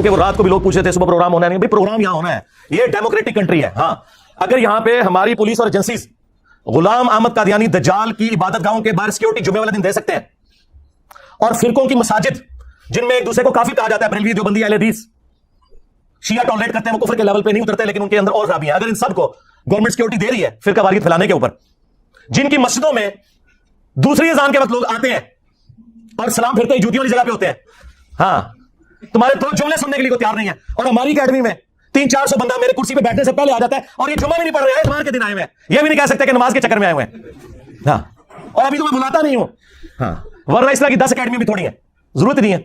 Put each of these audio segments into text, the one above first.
کیونکہ وہ رات کو بھی لوگ پوچھتے تھے صبح پروگرام ہونا نہیں. پروگرام یہاں ہونا ہے, یہ ڈیموکریٹک کنٹری ہے. ہاں اگر یہاں پہ ہماری پولیس اور ایجنسیز غلام احمد قادیانی دجال کی عبادت گاہوں کے باہر سیکورٹی جمعے والے دن دے سکتے ہیں, اور فرقوں کی مساجد جن میں ایک دوسرے کو کافی کہا جاتا ہے, بریلوی دیوبندی اہل حدیث شیعہ ٹالریٹ کرتے ہیں, وہ کفر کے لیول پہ نہیں اترتے لیکن ان کے اندر اور خرابیاں ہیں. اگر ان سب کو گورنمنٹ سیکورٹی دے رہی ہے فرقہ واریت پھیلانے کے اوپر, جن کی مسجدوں میں دوسری اذان کے وقت لوگ آتے ہیں اور سلام پھرتے ہی جوتیوں والی جگہ پہ ہوتے ہیں, ہاں تمہارے دو جملے سننے کے لیے تیار نہیں ہے, اور ہماری اکیڈمی میں 300-400 بندہ میرے کرسی پہ بیٹھنے سے پہلے آ جاتا ہے, اور یہ جمعہ بھی نہیں پڑھ رہے ہیں, اتوار کے دن آئے ہوئے ہیں, یہ بھی نہیں کہہ سکتے کہ نماز کے چکر میں آئے ہوئے ہیں. ہاں اور ابھی تو میں بلاتا نہیں ہوں, ہاں ورنہ اس طرح کی 10 اکیڈمی بھی تھوڑی ہے, ضرورت نہیں ہے.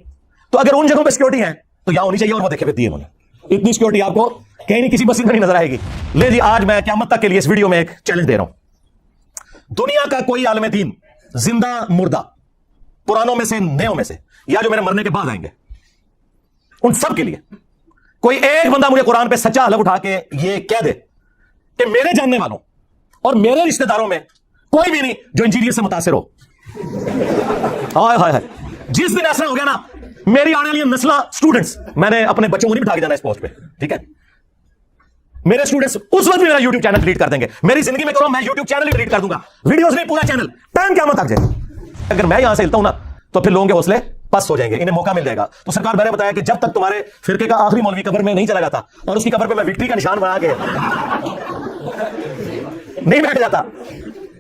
تو اگر ان جگہوں پہ سیکورٹی ہے تو یہاں ہونی چاہیے, اور وہ دیکھے پھر دی انہوں نے اتنی سیکورٹی آپ کو کہیں نہیں کسی مسجد میں نہیں نظر آئے گی. لے جی آج میں قیامت تک کے لیے اس ویڈیو میں ایک چیلنج دے رہا ہوں. دنیا کا کوئی عالم دین زندہ مردہ, پرانوں میں سے نیوں میں سے, یا جو میرے مرنے کے بعد آئیں گے, ان سب کے لیے کوئی ایک بندہ مجھے قرآن پہ سچا حلف اٹھا کے یہ کہہ دے کہ میرے جاننے والوں اور میرے رشتہ داروں میں کوئی بھی نہیں جو انجینئر سے متاثر ہو. ہائے ہائے ہائے, جس دن ایسا ہو گیا نا, میری آنے والی نسلیں اسٹوڈنٹس, میں نے اپنے بچوں کو نہیں بٹھا کے جانا اس پوسٹ پہ, ٹھیک ہے, میرے اسٹوڈنٹس اس وقت بھی میرا یوٹیوب چینل ڈیلیٹ کر دیں گے. میری زندگی میں کرو میں یوٹیوب چینل ہی ڈیلیٹ کر دوں گا, ویڈیوز نہیں, پورا چینل, ٹائم قیامت تک جائے. اگر میں یہاں سے ہلتا ہوں نا تو پھر لوگوں کے حوصلے پس ہو جائیں گے, انہیں موقع مل جائے گا. تو سرکار میں نے بتایا کہ جب تک تمہارے فرقے کا آخری مولوی قبر میں نہیں چلا جاتا اور اس کی قبر پہ میں وکٹری کا نشان بنا کے نہیں بیٹھ جاتا,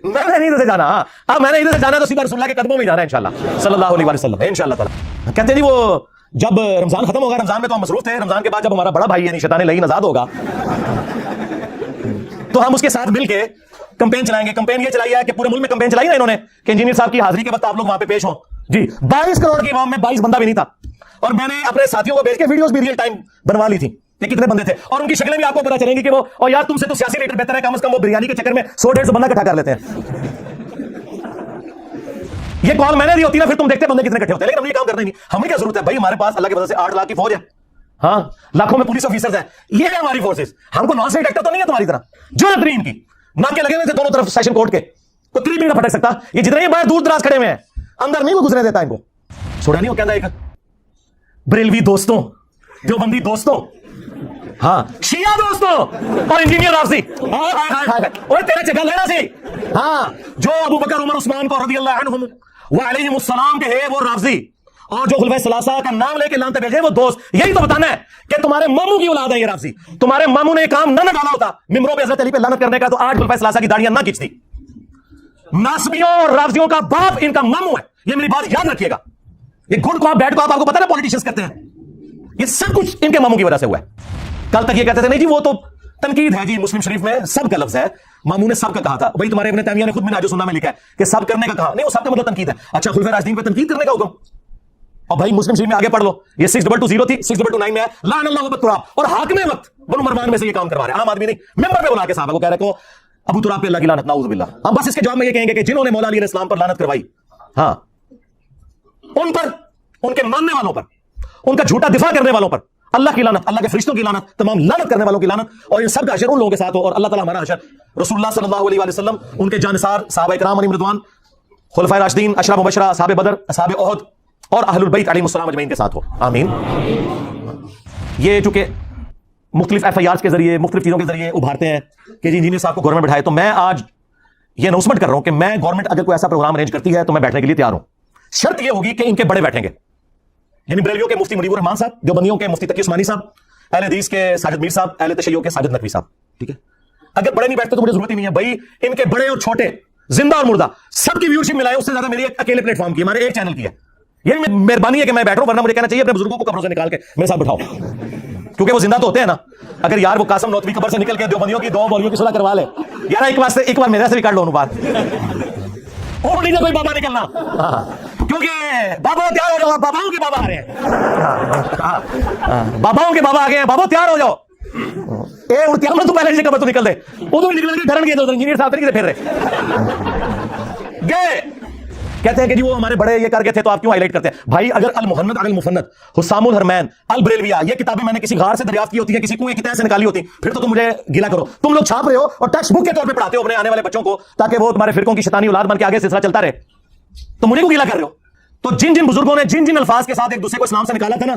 میں نے ادھر سے جانا. ہاں اب میں نے ادھر سے جانا تو سیدھا رسول اللہ کے قدموں میں جانا ہے انشاءاللہ صلی اللہ علیہ وسلم, انشاءاللہ تعالی. کہتے ہیں جی وہ جب رمضان ختم ہوگا, رمضان میں تو ہم مصروف تھے, رمضان کے بعد جب ہمارا بڑا بھائی یعنی شیطان لعین آزاد ہوگا تو ہم اس کے ساتھ مل کے کمپین چلائیں گے. کمپین یہ چلائی ہے کہ پورے ملک میں کمپین چلائی نا انہوں نے کہ انجینئر صاحب کی حاضری کے وقت آپ لوگ وہاں پہ پیش ہوں. جی 22 کروڑ کی عوام میں 22 بندہ بھی نہیں تھا, اور میں نے اپنے ساتھیوں کو بھیج کے ویڈیوز بھی ریئل ٹائم بنوا لی تھی کہ کتنے بندے تھے, اور ان کی شکلیں بھی آپ کو پتا چلیں گی کہ وہ, اور یار تم سے تو سیاسی لیڈر بہتر ہے, کم از کم وہ بریانی کے چکر میں 100-150 بندہ اکٹھا کر لیتے ہیں. یہ کال میں نے دی ہوتی نا, پھر تم دیکھتے بندے کتنے اکٹھے ہوتے ہیں, لیکن ہم یہ کام کرنا ہی نہیں. ہمیں کیا ضرورت ہے بھائی, ہمارے پاس اللہ کے وجہ سے 8 لاکھ کی فوج ہے, ہاں لاکھوں میں پولیس آفیسرز ہیں, یہ ہے ہماری فورسز. ہم کو نان اسٹیٹ ایکٹر تو نہیں ہے تمہاری طرح جو ترین کی ناکے لگے ہوئے تھے دونوں طرف سیشن کورٹ کے, تو قریب بھی نہ پھٹک سکتا. یہ جتنے ہی باہر دور دراز کھڑے ہوئے ہیں اندر نہیں وہ گزرنے دیتا ان کو. چھوڑا نہیں وہ کہتا ایک بریلوی دوستوں, دیوبندی دوستوں, ہاں شیعہ دوستوں, اور انجینئر رافضی, اور تیرا جگہ لینا سی, ہاں جو ابو بکر عمر عثمان کو رضی اللہ عنہم وعلیہم السلام کے ہے وہ رافضی, اور جو خلفائے ثلاثہ کا نام لے کے لانتے بھیجے وہ دوست. یہی تو بتانا ہے کہ تمہارے ماموں کی اولاد ہے یہ رافضی. تمہارے ماموں نے کام نہ ڈالا ہوتا ممبروں پہ حضرت علی پہ لعنت کرنے کا, تو آج خلفائے ثلاثہ کی داڑیاں نہ کھینچتی. ناصبیوں اور رافضیوں کا باپ ان کا ماموں ہے, یہ میری بات یاد رکھیے گا. یہ گھڑ کو آپ بیٹھ کو آپ کو پتا نا پولیٹیشنز کرتے ہیں, یہ سب کچھ ان کے ماموں کی وجہ سے ہوا ہے. کل تک یہ کہتے تھے نہیں جی وہ تو تنقید ہے, جی مسلم شریف میں سب کا لفظ ہے, ماموں نے سب کا کہا تھا. بھائی تمہارے ابن تیمیہ نے خود منہاج السنہ میں لکھا ہے کہ سب کرنے کا کہا, نہیں وہ سب کا مطلب تنقید ہے. اچھا خلفائے راشدین پہ تنقید کرنے کا حکم, اور بھائی مسلم شریف میں آگے پڑھ لو, یہ 6220 تھی 6229 میں ہے, لعن اللہ ابو تراب, اور حاکم وقت بنو مروان میں سے یہ کام کروا رہے ہیں, عام آدمی نہیں, ممبر پہ بلا کے صحابہ کو کہہ رہے کو ابو تراب پہ اللہ کی لعنت, نعوذ باللہ. ہم بس اس کے جواب میں یہ کہیں گے کہ جنہوں نے مولا علی علیہ السلام پر لعنت کروائی, ہاں ان پر, ان کے ماننے والوں پر, ان کا جھوٹا دفاع کرنے والوں پر اللہ کی لعنت, اللہ کے فرشتوں کی لعنت, تمام لعنت کرنے والوں کی لعنت, اور ان سب کا حشر ان لوگوں کے ساتھ ہو, اور اللہ تعالی ہمارا حشر رسول اللہ صلی اللہ علیہ وآلہ وسلم, ان کے جانثار صحابہ کرام علیہم رضوان, خلفائے راشدین, عشرہ مبشرہ, اصحاب بدر, اصحاب احد, اور اہل البیت علیہم السلام اجمعین کے ساتھ ہو, آمین. یہ چونکہ مختلف ایف آئی آرز کے ذریعے مختلف چیزوں کے ذریعے ابھارتے ہیں کہ جی انجینئر صاحب کو گورنمنٹ بٹھائے, تو میں آج یہ اناؤنسمنٹ کر رہا ہوں کہ میں گورنمنٹ اگر کوئی ایسا پروگرام ارینج کرتی ہے تو میں بیٹھنے کے لیے تیار ہوں. شرط یہ ہوگی کہ ان کے بڑے بیٹھیں گے, یعنی بریلویوں کے مفتی منیب الرحمان صاحب, دیوبندیوں کے مفتی تقی عثمانی صاحب, اہل حدیث کے ساجد میر صاحب, اہل تشیع کے ساجد نقوی صاحب, ٹھیک ہے. اگر بڑے نہیں بیٹھتے تو مجھے ضرورت ہی نہیں ہے بھائی, ان کے بڑے اور چھوٹے, زندہ اور مردہ, سب کی ویورشپ ملائے, اس سے زیادہ میری اکیلے پلیٹ فارم کی, ہمارے ایک چینل کی ہے. یہ مہربانی ہے کہ میں بیٹھ رہا ہوں, ورنہ مجھے کہنا چاہیے اپنے بزرگوں کو قبروں سے نکال کے میرے ساتھ بٹھاؤ, کیونکہ وہ زندہ تو ہوتے ہیں نا. اگر یار وہ قاسم نوتوی قبر سے نکل کے دیوبندیوں کی 2 مولویوں کی صلح کروا لے یار, ایک بار میرے سے بھی کر لو بات, اور نہیں کوئی بابا نکلنا, کیونکہ بابا تیار ہو جاؤ, باباؤں کے بابا آ رہے ہیں, باباؤں کے بابا آ گئے ہیں, بابا تیار ہو جاؤ. تو پہلے قبر تو نکل دے, وہ تو نکل کے ڈرن گئے, انجینئر صاحب نہیں پھر رہے گئے, کہتے ہیں کہ جی وہ ہمارے بڑے یہ کر گئے تھے تو آپ کیوں ہائی لائٹ کرتے ہیں. بھائی اگر المحنت علی المفند, حسام الحرمین, البریلویہ, یہ کتابیں میں نے کسی غار سے دریافت کی ہوتی ہیں, کسی کنویں کی تہہ سے نکالی ہوتی, پھر تو تم مجھے گلا کرو. تم لوگ چھاپ رہے ہو اور ٹیکسٹ بک کے طور پہ پڑھاتے ہو اپنے آنے والے بچوں کو, تاکہ وہ تمہارے فرقوں کی شیطانی اولاد بن کے آگے سلسلہ چلتا رہے, تو مجھے کو گلا کر رہے ہو. تو جن جن بزرگوں نے جن جن الفاظ کے ساتھ ایک دوسرے کو اسلام سے نکالا تھا نا,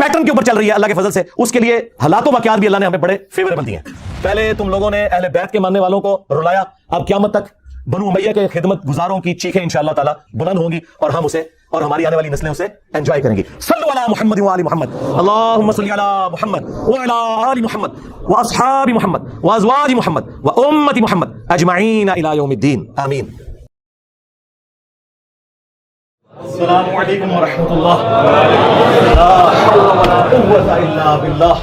پیٹرن کے اوپر چل رہی ہے اللہ کے فضل سے، اس کے لیے حالات و واقعات بھی اللہ نے ہمیں بڑے فیوریبل دیے ہیں۔ پہلے تم لوگوں نے اہل بیت کے ماننے والوں کو رلایا، اب قیامت تک بنو امیہ کے خدمت گزاروں کی چیخیں انشاءاللہ تعالی بلند ہوں گی اور ہم اسے اور ہماری آنے والی نسلیں اسے انجوائے کریں گی۔ صلو علی محمد وآل محمد، اللہم صلی علی محمد وعلی آل محمد واصحاب محمد وازواج محمد وامت محمد اجمعین الی یوم الدین، آمین۔ السلام علیکم ورحمۃ اللہ، لا حول ولا قوة الا باللہ،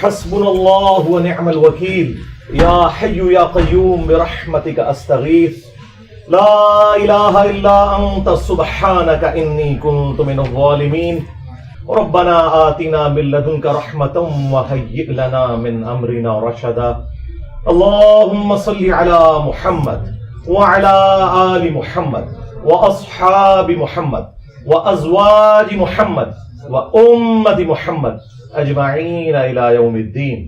حسبنا اللہ ونعم الوکیل، یا حی یا قیوم برحمتک استغیث، لا الہ الا انت سبحانک انی کنت من الظالمین، ربنا آتنا من لدنک رحمتا وہیئ لنا من امرنا رشدا، اللہم صل علی محمد وعلی آل محمد واصحاب محمد وازواج محمد وامت محمد اجمعین الی یوم الدین،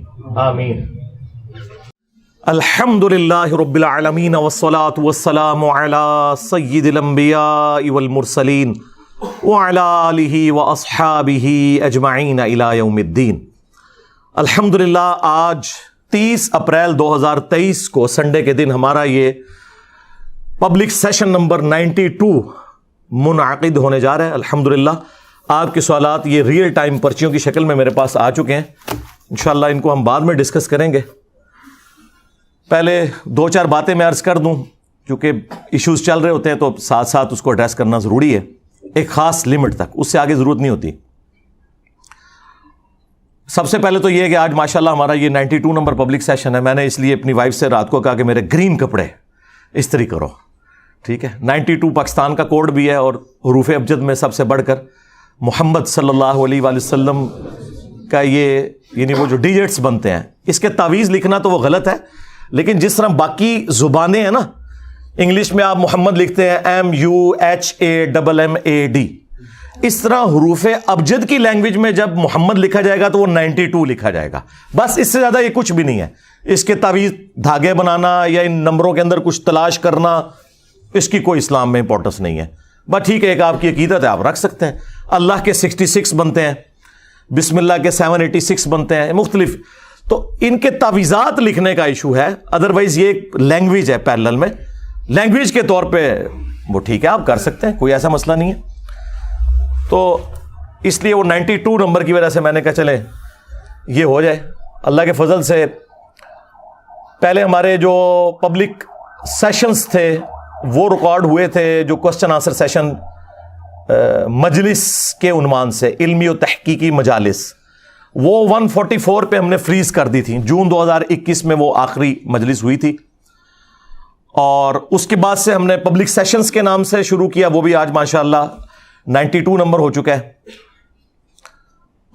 آمین۔ الحمد للہ رب العالمین والصلاة والسلام علی سید الانبیاء والمرسلین وعلی آلہ واصحابہ اجمعین الی یوم الدین۔ الحمدللہ آج 30 اپریل 2023 کو سنڈے کے دن ہمارا یہ پبلک سیشن نمبر 92 منعقد ہونے جا رہا ہے۔ الحمدللہ آپ کے سوالات یہ ریئل ٹائم پرچیوں کی شکل میں میرے پاس آ چکے ہیں، انشاءاللہ ان کو ہم بعد میں ڈسکس کریں گے۔ پہلے 2-4 باتیں میں عرض کر دوں، کیونکہ ایشوز چل رہے ہوتے ہیں تو ساتھ ساتھ اس کو ایڈریس کرنا ضروری ہے، ایک خاص لمٹ تک، اس سے آگے ضرورت نہیں ہوتی۔ سب سے پہلے تو یہ ہے کہ آج ماشاءاللہ ہمارا یہ 92 نمبر پبلک سیشن ہے، میں نے اس لیے اپنی وائف سے رات کو کہا کہ میرے گرین کپڑے استری کرو، ٹھیک ہے۔ 92 پاکستان کا کوڈ بھی ہے اور حروف ابجد میں سب سے بڑھ کر محمد صلی اللہ علیہ وآلہ وسلم کا یہ یعنی وہ جو ڈیجٹس بنتے ہیں، اس کے تعویذ لکھنا تو وہ غلط ہے، لیکن جس طرح باقی زبانیں ہیں نا، انگلش میں آپ محمد لکھتے ہیں MUHAMMAD، اس طرح حروف ابجد کی لینگویج میں جب محمد لکھا جائے گا تو وہ 92 لکھا جائے گا، بس اس سے زیادہ یہ کچھ بھی نہیں ہے۔ اس کے تعویذ دھاگے بنانا یا ان نمبروں کے اندر کچھ تلاش کرنا، اس کی کوئی اسلام میں امپورٹنس نہیں ہے، بس ٹھیک ہے ایک آپ کی عقیدت ہے، آپ رکھ سکتے ہیں۔ اللہ کے 66 بنتے ہیں، بسم اللہ کے 786 بنتے ہیں، مختلف، تو ان کے تعویذات لکھنے کا ایشو ہے، ادروائز یہ ایک لینگویج ہے پیرلل میں، لینگویج کے طور پہ وہ ٹھیک ہے آپ کر سکتے ہیں، کوئی ایسا مسئلہ نہیں ہے۔ تو اس لیے وہ 92 نمبر کی وجہ سے میں نے کہا چلے یہ ہو جائے اللہ کے فضل سے۔ پہلے ہمارے جو پبلک سیشنز تھے وہ ریکارڈ ہوئے تھے، جو کوسچن آنسر سیشن مجلس کے عنوان سے، علمی و تحقیقی مجالس، وہ 144 پہ ہم نے فریز کر دی تھی، جون 2021 میں وہ آخری مجلس ہوئی تھی، اور اس کے بعد سے ہم نے پبلک سیشنز کے نام سے شروع کیا، وہ بھی آج ماشاءاللہ 92 نمبر ہو چکا ہے۔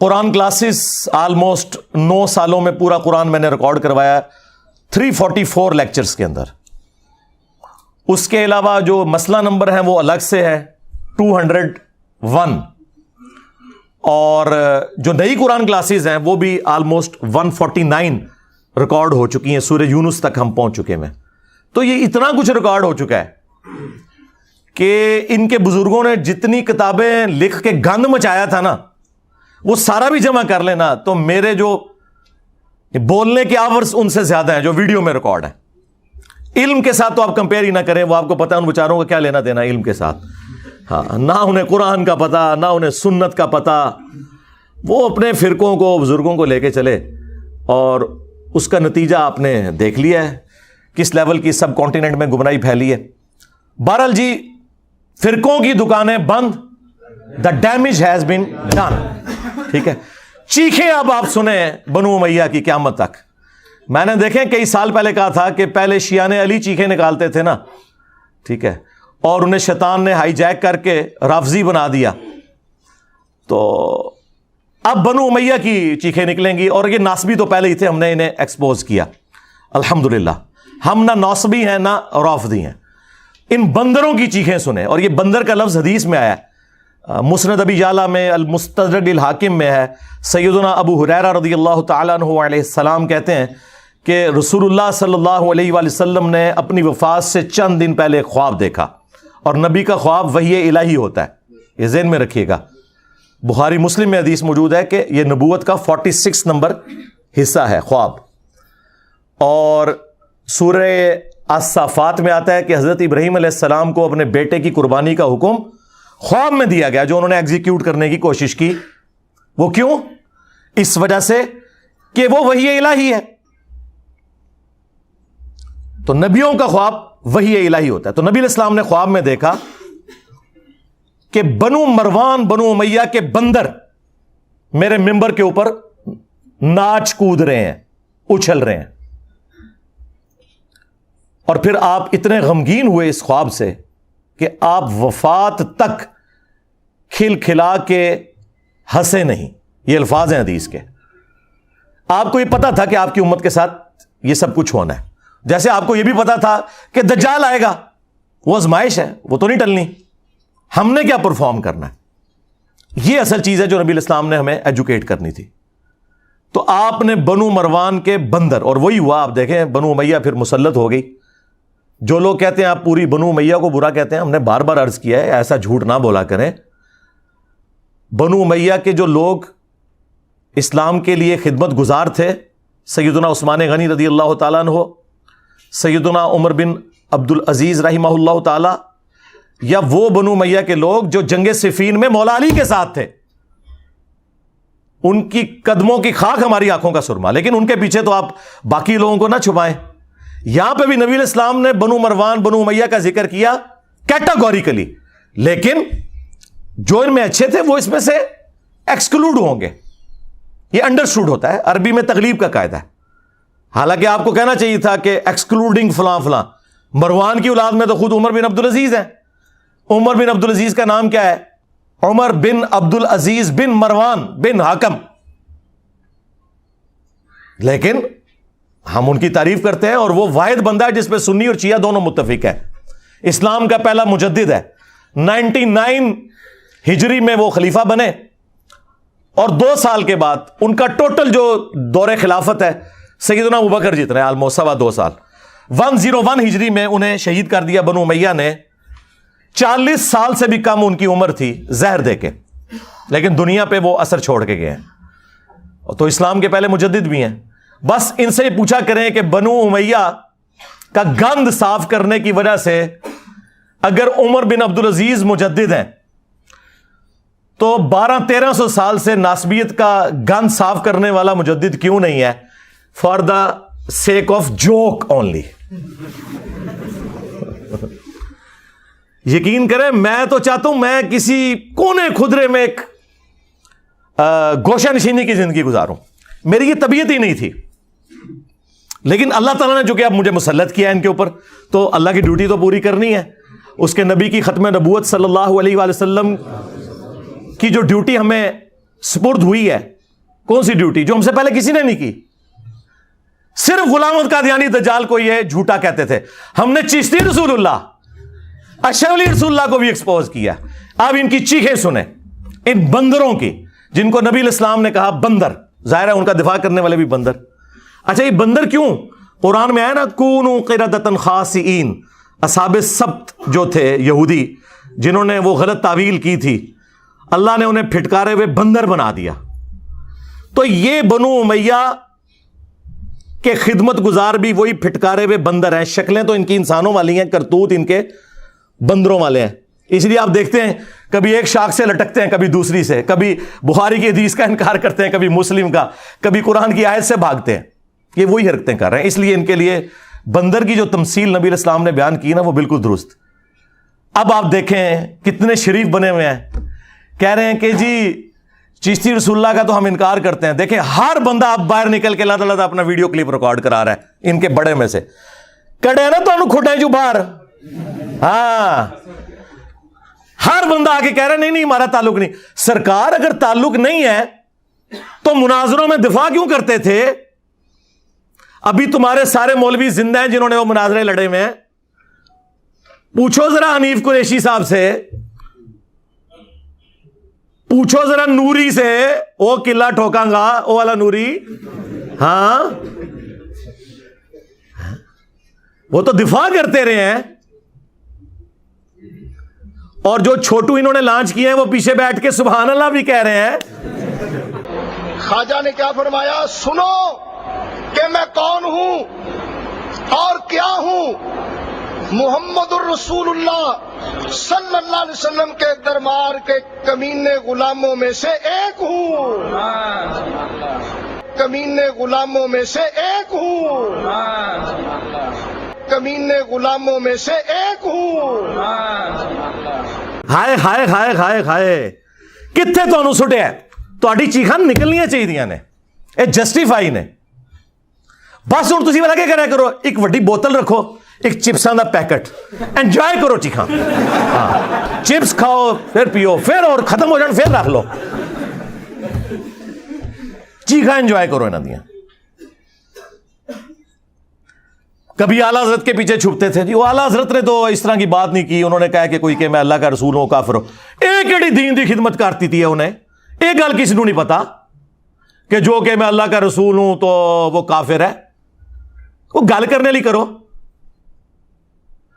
قرآن کلاسز آلموسٹ 9 سالوں میں پورا قرآن میں نے ریکارڈ کروایا 344 لیکچرز کے اندر۔ اس کے علاوہ جو مسئلہ نمبر ہیں وہ الگ سے ہے 201، اور جو نئی قرآن کلاسز ہیں وہ بھی آلموسٹ 149 ریکارڈ ہو چکی ہیں، سورہ یونس تک ہم پہنچ چکے ہیں۔ تو یہ اتنا کچھ ریکارڈ ہو چکا ہے کہ ان کے بزرگوں نے جتنی کتابیں لکھ کے گند مچایا تھا نا، وہ سارا بھی جمع کر لینا تو میرے جو بولنے کے آورز ان سے زیادہ ہیں جو ویڈیو میں ریکارڈ ہیں۔ علم کے ساتھ تو آپ کمپیئر ہی نہ کریں، وہ آپ کو پتا ہے ان بیچاروں کا کیا لینا دینا علم کے ساتھ، ہاں، نہ انہیں قرآن کا پتا، نہ انہیں سنت کا پتا، وہ اپنے فرقوں کو بزرگوں کو لے کے چلے، اور اس کا نتیجہ آپ نے دیکھ لیا ہے کس لیول کی سب کانٹیننٹ میں گمراہی پھیلی ہے۔ بہرحال جی، فرقوں کی دکانیں بند، the damage has been done, ٹھیک ہے۔ چیخیں اب آپ سنیں بنو امیہ کی قیامت تک۔ میں نے دیکھیں کئی سال پہلے کہا تھا کہ پہلے شیعان علی چیخیں نکالتے تھے نا، ٹھیک ہے، اور انہیں شیطان نے ہائی جیک کر کے رافضی بنا دیا، تو اب بنو امیہ کی چیخیں نکلیں گی، اور یہ ناصبی تو پہلے ہی تھے، ہم نے انہیں ایکسپوز کیا الحمدللہ۔ ہم نہ ناصبی ہیں نہ رافضی ہیں، ان بندروں کی چیخیں سنیں، اور یہ بندر کا لفظ حدیث میں آیا ہے، مسند ابی یعلا میں، المستدرک الحاکم میں ہے۔ سیدنا ابو ہریرہ رضی اللہ تعالیٰ عنہ علیہ السلام کہتے ہیں کہ رسول اللہ صلی اللہ علیہ وآلہ وسلم نے اپنی وفات سے چند دن پہلے خواب دیکھا، اور نبی کا خواب وحی الہی ہوتا ہے، یہ ذہن میں رکھیے گا۔ بخاری مسلم میں حدیث موجود ہے کہ یہ نبوت کا 46 نمبر حصہ ہے خواب. اور سورہ الصافات میں آتا ہے کہ حضرت ابراہیم علیہ السلام کو اپنے بیٹے کی قربانی کا حکم خواب میں دیا گیا جو انہوں نے ایگزیکیوٹ کرنے کی کوشش کی. وہ کیوں؟ اس وجہ سے کہ وہ وحی الہی ہے. تو نبیوں کا خواب وحی الہی ہوتا ہے. تو نبی علیہ السلام نے خواب میں دیکھا کہ بنو مروان بنو امیہ کے بندر میرے ممبر کے اوپر ناچ کود رہے ہیں, اچھل رہے ہیں. اور پھر آپ اتنے غمگین ہوئے اس خواب سے کہ آپ وفات تک کھل کھلا کے ہنسے نہیں. یہ الفاظ ہیں حدیث کے. آپ کو یہ پتا تھا کہ آپ کی امت کے ساتھ یہ سب کچھ ہونا ہے. جیسے آپ کو یہ بھی پتا تھا کہ دجال آئے گا, وہ آزمائش ہے, وہ تو نہیں ٹلنی, ہم نے کیا پرفارم کرنا ہے. یہ اصل چیز ہے جو نبی الاسلام نے ہمیں ایجوکیٹ کرنی تھی. تو آپ نے بنو مروان کے بندر, اور وہی ہوا. آپ دیکھیں بنو امیہ پھر مسلط ہو گئی. جو لوگ کہتے ہیں آپ پوری بنو امیہ کو برا کہتے ہیں, ہم نے بار بار عرض کیا ہے ایسا جھوٹ نہ بولا کریں. بنو امیہ کے جو لوگ اسلام کے لیے خدمت گزار تھے, سیدنا عثمان غنی رضی اللہ تعالیٰ عنہ, سیدنا عمر بن عبد العزیز رحمہ اللہ تعالی, یا وہ بنو امیہ کے لوگ جو جنگ صفین میں مولا علی کے ساتھ تھے, ان کی قدموں کی خاک ہماری آنکھوں کا سرما. لیکن ان کے پیچھے تو آپ باقی لوگوں کو نہ چھپائیں. یہاں پہ بھی نبی علیہ السلام نے بنو مروان بنو امیہ کا ذکر کیا کیٹاگوریکلی, لیکن جو ان میں اچھے تھے وہ اس میں سے ایکسکلوڈ ہوں گے. یہ انڈرسٹوڈ ہوتا ہے, عربی میں تغلیب کا قاعدہ ہے. حالانکہ آپ کو کہنا چاہیے تھا کہ ایکسکلوڈنگ فلاں فلاں. مروان کی اولاد میں تو خود عمر بن عبد العزیز ہیں. عمر بن عبد العزیز کا نام کیا ہے؟ عمر بن عبد العزیز بن مروان بن حکم. لیکن ہم ان کی تعریف کرتے ہیں, اور وہ واحد بندہ ہے جس پہ سنی اور شیعہ دونوں متفق ہے. اسلام کا پہلا مجدد ہے. 99 ہجری میں وہ خلیفہ بنے, اور 2 سال کے بعد ان کا ٹوٹل جو دور خلافت ہے سیدنا ابوبکر جتنے آلموسٹ 2.25 سال. 101 ہجری میں انہیں شہید کر دیا بنو امیہ نے. 40 سال سے بھی کم ان کی عمر تھی زہر دے کے, لیکن دنیا پہ وہ اثر چھوڑ کے گئے ہیں. تو اسلام کے پہلے مجدد بھی ہیں. بس ان سے پوچھا کریں کہ بنو امیہ کا گند صاف کرنے کی وجہ سے اگر عمر بن عبد العزیز مجدد ہیں تو 1200-1300 سال سے ناسبیت کا گند صاف کرنے والا مجدد کیوں نہیں ہے؟ For the sake of joke only. یقین کریں میں تو چاہتا ہوں میں کسی کونے خدرے میں ایک گوشہ نشینی کی زندگی گزاروں. میری یہ طبیعت ہی نہیں تھی, لیکن اللہ تعالیٰ نے جو کہ اب مجھے مسلط کیا ہے ان کے اوپر, تو اللہ کی ڈیوٹی تو پوری کرنی ہے. اس کے نبی کی ختم نبوت صلی اللہ علیہ وآلہ وسلم کی جو ڈیوٹی ہمیں سپرد ہوئی ہے, کون سی ڈیوٹی جو ہم سے پہلے کسی نے نہیں کی. صرف غلام احمد قادیانی دجال کو یہ جھوٹا کہتے تھے. ہم نے چشتی رسول اللہ اشرف علی رسول اللہ کو بھی ایکسپوز کیا. اب ان کی چیخیں سنیں, ان بندروں کی, جن کو نبی علیہ السلام نے کہا بندر. ظاہر ہے ان کا دفاع کرنے والے بھی بندر. اچھا یہ بندر کیوں؟ قرآن میں آیا نا کونوا قردۃ خاسئین. اصحاب السبت جو تھے یہودی جنہوں نے وہ غلط تعویل کی تھی, اللہ نے انہیں پھٹکارے ہوئے بندر بنا دیا. تو یہ بنو امیہ کے خدمت گزار بھی وہی پھٹکارے ہوئے بندر ہیں. شکلیں تو ان کی انسانوں والی ہیں, کرتوت ان کے بندروں والے ہیں. اس لیے آپ دیکھتے ہیں کبھی ایک شاخ سے لٹکتے ہیں, کبھی دوسری سے, کبھی بخاری کی حدیث کا انکار کرتے ہیں, کبھی مسلم کا, کبھی قرآن کی آیت سے بھاگتے ہیں. یہ وہی حرکتیں کر رہے ہیں. اس لیے ان کے لیے بندر کی جو تمثیل نبی علیہ السلام نے بیان کی نا وہ بالکل درست. اب آپ دیکھیں کتنے شریف بنے ہوئے ہیں, کہہ رہے ہیں کہ جی چشتی رسول اللہ کا تو ہم انکار کرتے ہیں. دیکھیں ہر بندہ اب باہر نکل کے اللہ تعالیٰ اپنا ویڈیو کلپ ریکارڈ کرا رہا ہے ان کے بڑے میں سے. کڑے نا تو کھٹے جو باہر, ہاں ہر بندہ آ کے کہہ رہا ہے نہیں ہمارا تعلق نہیں. سرکار اگر تعلق نہیں ہے تو مناظروں میں دفاع کیوں کرتے تھے؟ ابھی تمہارے سارے مولوی زندہ ہیں جنہوں نے وہ مناظرے لڑے ہوئے ہیں. پوچھو ذرا حنیف قریشی صاحب سے, پوچھو ذرا نوری سے, وہ قلعہ ٹھوکاں گا وہ والا نوری, ہاں وہ تو دفاع کرتے رہے ہیں. اور جو چھوٹو انہوں نے لانچ کیے ہیں وہ پیچھے بیٹھ کے سبحان اللہ بھی کہہ رہے ہیں. خواجہ نے کیا فرمایا؟ سنو کہ میں کون ہوں اور کیا ہوں. محمد الرسول اللہ صلی اللہ علیہ وسلم کے دربار کے کمینے غلاموں میں سے ایک ہوں. کمینے غلاموں میں سے ایک ہوں. کمینے غلاموں میں سے ایک ہوں. ہائے ہائے ہائے ہائے ہائے کتنے تمہیں سٹیا تہاڈی چیخاں نکلنیاں چاہیے نے یہ جسٹیفائی نے. بس ہوں تسی والا کیا کریا کرو ایک وڈی بوتل رکھو ایک چپساں دا پیکٹ انجوائے کرو چیخاں. چپس کھاؤ پھر پیو پھر اور ختم ہو جان پھر رکھ لو چیخاں انجوائے کرو انہاں دیاں. کبھی اعلیٰ حضرت کے پیچھے چھپتے تھے جی وہ اعلیٰ حضرت نے تو اس طرح کی بات نہیں کی انہوں نے کہا کہ کوئی کہ میں اللہ کا رسول ہوں کافر ہوں. ایک ایڑی دین دی خدمت کرتی تھی انہیں ایک گل کسی کو نہیں پتا کہ جو کہ میں اللہ کا رسول ہوں تو وہ کافر ہے. وہ گل کرنے لی کرو.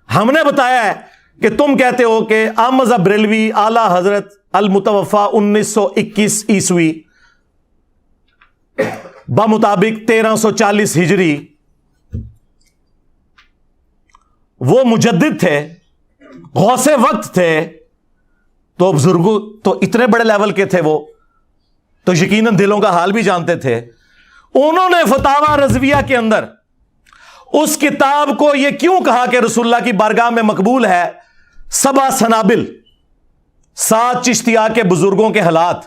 ہم نے بتایا ہے کہ تم کہتے ہو کہ احمد بریلوی اعلیٰ حضرت المتوفا 1921 عیسوی بمطابق 1340 ہجری وہ مجدد تھے غوث وقت تھے. تو بزرگوں تو اتنے بڑے لیول کے تھے وہ تو یقیناً دلوں کا حال بھی جانتے تھے. انہوں نے فتاوی رضویہ کے اندر اس کتاب کو یہ کیوں کہا کہ رسول اللہ کی بارگاہ میں مقبول ہے 7 سنابل 7 چشتیہ کے بزرگوں کے حالات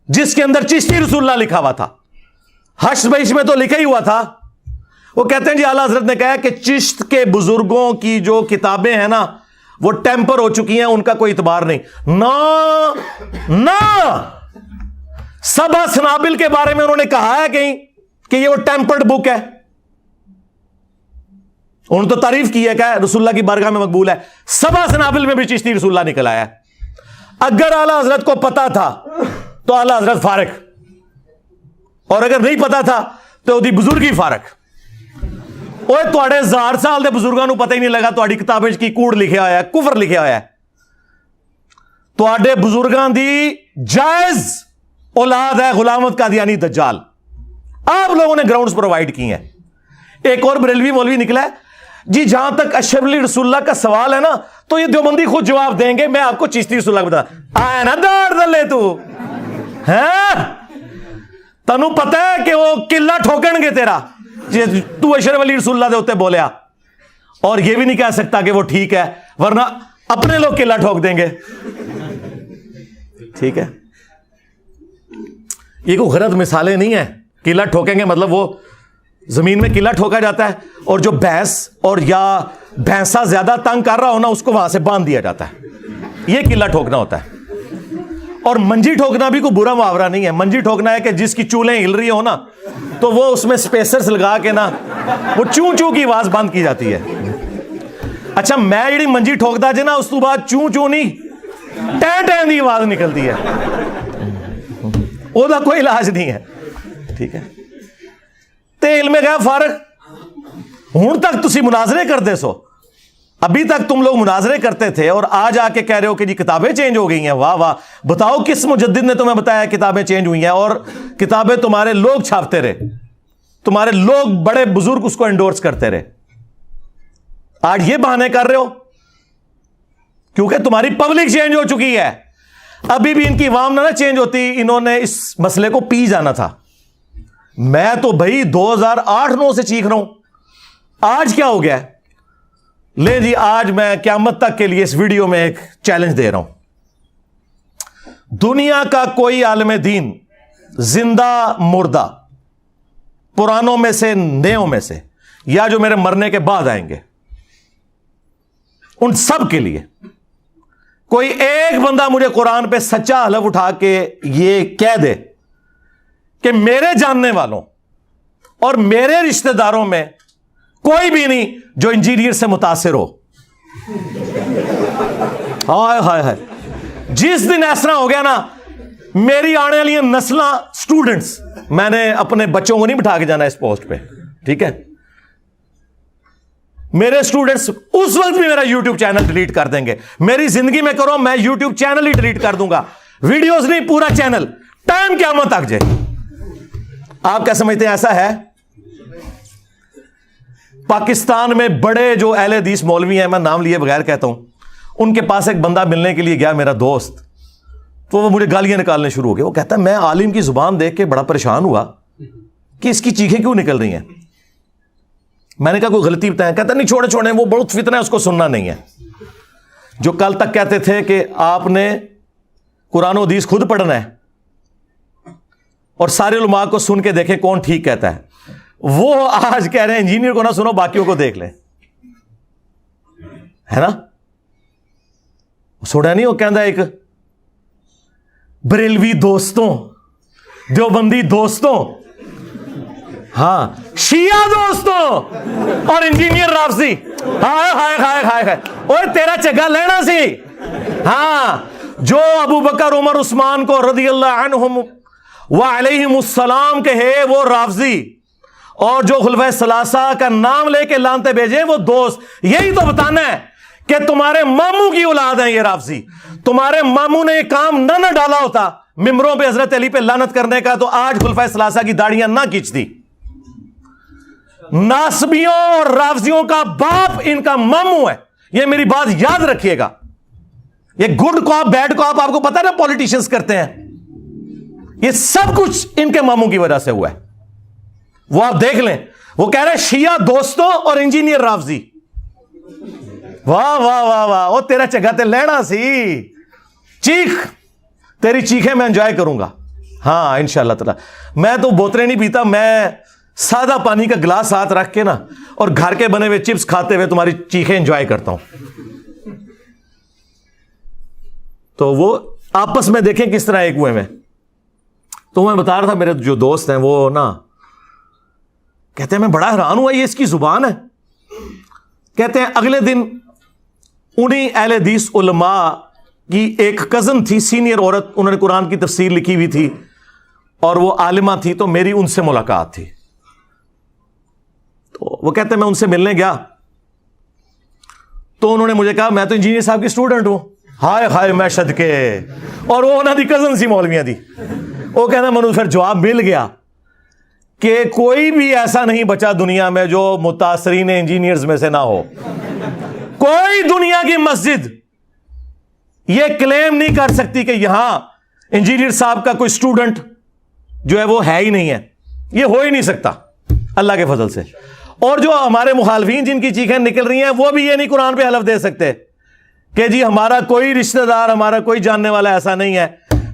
جس کے اندر چشتی رسول اللہ لکھا ہوا تھا. حشر بیش میں تو لکھا ہی ہوا تھا. وہ کہتے ہیں جی اعلیٰ حضرت نے کہا کہ چشت کے بزرگوں کی جو کتابیں ہیں نا وہ ٹیمپر ہو چکی ہیں ان کا کوئی اعتبار نہیں. نہ 7 سنابل کے بارے میں انہوں نے کہا ہے کہیں کہ یہ وہ ٹیمپرڈ بک ہے. انہوں نے تو تعریف کی ہے کہ رسول اللہ کی بارگاہ میں مقبول ہے. 7 سنابل میں بھی چشتی رسول اللہ نکل آیا. اگر اعلیٰ حضرت کو پتا تھا تو اعلیٰ حضرت فارق اور اگر نہیں پتا تھا تو دی بزرگی فارق. اوے تواڈے 1000 سال دے بزرگاں نو پتہ ہی نہیں لگا تواڈی کتابیں کی کوڑ لکھیا ہویا ہے کفر لکھیا ہویا ہے. تواڈے بزرگاں دی جائز اولاد ہے غلامت قادیانی دجال. آپ لوگوں نے گراؤنڈز پرووائڈ کی ہیں. ایک اور بریلوی مولوی نکلا ہے جی جہاں تک اشرف علی رسول اللہ کا سوال ہے نا تو یہ دیوبندی خود جواب دیں گے. میں آپ کو چشتی رسول اللہ بتا آیا نا داڑ دلے تو تنو پتہ ہے کہ وہ قلعہ ٹھوکن گے تیرا تو اشرف علی رسول اللہ دے ہوتے بولیا اور یہ بھی نہیں کہہ سکتا کہ وہ ٹھیک ہے ورنہ اپنے لوگ قلعہ ٹھوک دیں گے. ٹھیک ہے یہ کوئی غلط مثالیں نہیں ہیں. قلعہ ٹھوکیں گے مطلب وہ زمین میں قلعہ ٹھوکا جاتا ہے اور جو بھینس اور یا بھینسا زیادہ تنگ کر رہا ہو نا اس کو وہاں سے باندھ دیا جاتا ہے. یہ قلعہ ٹھوکنا ہوتا ہے. اور منجی ٹھوکنا بھی کوئی برا محاورہ نہیں ہے. منجی ٹھوکنا ہے کہ جس کی چولیں ہل رہی ہو نا تو وہ اس میں سپیسرز لگا کے نا وہ چوں چوں کی آواز بند کی جاتی ہے. اچھا میں جڑی منجی ٹھوکتا جی نا اس تو بعد چوں چوں نہیں ٹین ٹین دی آواز نکلتی ہے. وہ دا کوئی علاج نہیں ہے. ٹھیک ہے تے علم غیب فارغ ہوں تک تسی مناظرے کرتے سو. ابھی تک تم لوگ مناظرے کرتے تھے اور آج آ کے کہہ رہے ہو کہ جی کتابیں چینج ہو گئی ہیں. واہ واہ بتاؤ کس مجدد نے تمہیں بتایا کتابیں چینج ہوئی ہیں اور کتابیں تمہارے لوگ چھاپتے رہے تمہارے لوگ بڑے بزرگ اس کو انڈورس کرتے رہے. آج یہ بہانے کر رہے ہو کیونکہ تمہاری پبلک چینج ہو چکی ہے. ابھی بھی ان کی عوام نہ چینج ہوتی انہوں نے اس مسئلے کو پی جانا تھا. میں تو بھائی 2008-9 سے چیخ رہا ہوں. آج کیا ہو گیا ہے؟ لے جی آج میں قیامت تک کے لیے اس ویڈیو میں ایک چیلنج دے رہا ہوں. دنیا کا کوئی عالم دین زندہ مردہ پرانوں میں سے نیوں میں سے یا جو میرے مرنے کے بعد آئیں گے ان سب کے لیے کوئی ایک بندہ مجھے قرآن پہ سچا حلف اٹھا کے یہ کہہ دے کہ میرے جاننے والوں اور میرے رشتہ داروں میں کوئی بھی نہیں جو انجینئر سے متاثر ہو. ہائے ہائے ہائے جس دن ایسا ہو گیا نا میری آنے والی نسلاں سٹوڈنٹس میں نے اپنے بچوں کو نہیں بٹھا کے جانا اس پوسٹ پہ. ٹھیک ہے میرے اسٹوڈنٹس اس وقت بھی میرا یوٹیوب چینل ڈیلیٹ کر دیں گے. میری زندگی میں کرو میں یوٹیوب چینل ہی ڈیلیٹ کر دوں گا, ویڈیوز نہیں, پورا چینل, ٹائم قیامت تک جائے. آپ کیا سمجھتے ہیں ایسا ہے؟ پاکستان میں بڑے جو اہل حدیث مولوی ہیں, میں نام لیے بغیر کہتا ہوں, ان کے پاس ایک بندہ ملنے کے لیے گیا, میرا دوست, تو وہ مجھے گالیاں نکالنے شروع ہو گئے. وہ کہتا ہے میں عالم کی زبان دیکھ کے بڑا پریشان ہوا کہ اس کی چیخیں کیوں نکل رہی ہیں. میں نے کہا کوئی غلطی بتائیں. کہتا نہیں چھوڑے وہ بہت فتنہ ہے, اس کو سننا نہیں ہے. جو کل تک کہتے تھے کہ آپ نے قرآن و حدیث خود پڑھنا ہے اور سارے علماء کو سن کے دیکھیں کون ٹھیک کہتا ہے, وہ آج کہہ رہے ہیں انجینئر کو نہ سنو باقیوں کو دیکھ لیں. ہے نا, سوڑا نہیں وہ کہندا ایک بریلوی دوستوں, دیوبندی دوستوں, ہاں شیعہ دوستوں اور انجینئر رافضی, ہائے ہائے ہائے ہائے ہائے, اوے تیرا چگا لینا سی. ہاں جو ابو بکر عمر عثمان کو رضی اللہ عنہم وعلیہم السلام کہے وہ رافضی, اور جو خلفائے ثلاثہ کا نام لے کے لانتے بھیجے وہ دوست. یہی تو بتانا ہے کہ تمہارے ماموں کی اولاد ہیں یہ رافضی. تمہارے ماموں نے یہ کام نہ ڈالا ہوتا ممبروں پہ حضرت علی پہ لعنت کرنے کا, تو آج خلفائے ثلاثہ کی داڑیاں نہ کھینچتی. ناسبیوں اور رافضیوں کا باپ ان کا ماموں ہے, یہ میری بات یاد رکھیے گا. یہ گڈ کاپ بیڈ کاپ آپ کو پتا ہے نا پولیٹیشنز کرتے ہیں, یہ سب کچھ ان کے ماموں کی وجہ سے ہوا ہے. وہ آپ دیکھ لیں, وہ کہہ رہے شیعہ دوستوں اور انجینئر رافضی. واہ واہ واہ واہ, وہ تیرا چگا تے لینا سی. چیخ, تیری چیخیں میں انجوائے کروں گا. ہاں انشاءاللہ تعالی. میں تو بوتلیں نہیں پیتا, میں سادہ پانی کا گلاس ہاتھ رکھ کے نا اور گھر کے بنے ہوئے چپس کھاتے ہوئے تمہاری چیخیں انجوائے کرتا ہوں. تو وہ آپس میں دیکھیں کس طرح ایک ہوئے میں. تو میں بتا رہا تھا میرے جو دوست ہیں وہ نا کہتے ہیں میں بڑا حیران ہوا یہ اس کی زبان ہے. کہتے ہیں اگلے دن انہی اہل حدیث علماء کی ایک کزن تھی, سینئر عورت, انہوں نے قرآن کی تفسیر لکھی ہوئی تھی اور وہ عالمہ تھی, تو میری ان سے ملاقات تھی. تو وہ کہتے ہیں میں ان سے ملنے گیا تو انہوں نے مجھے کہا میں تو انجینئر صاحب کی اسٹوڈنٹ ہوں. ہائے ہائے میں صدقے, اور وہ انہوں دی کزن سی مولویاں دی. وہ کہنا منو پھر جواب مل گیا کہ کوئی بھی ایسا نہیں بچا دنیا میں جو متاثرین انجینئرز میں سے نہ ہو. کوئی دنیا کی مسجد یہ کلیم نہیں کر سکتی کہ یہاں انجینئر صاحب کا کوئی اسٹوڈنٹ جو ہے وہ ہے ہی نہیں ہے. یہ ہو ہی نہیں سکتا اللہ کے فضل سے. اور جو ہمارے مخالفین جن کی چیخیں نکل رہی ہیں وہ بھی یہ نہیں قرآن پہ حلف دے سکتے کہ جی ہمارا کوئی رشتہ دار, ہمارا کوئی جاننے والا ایسا نہیں ہے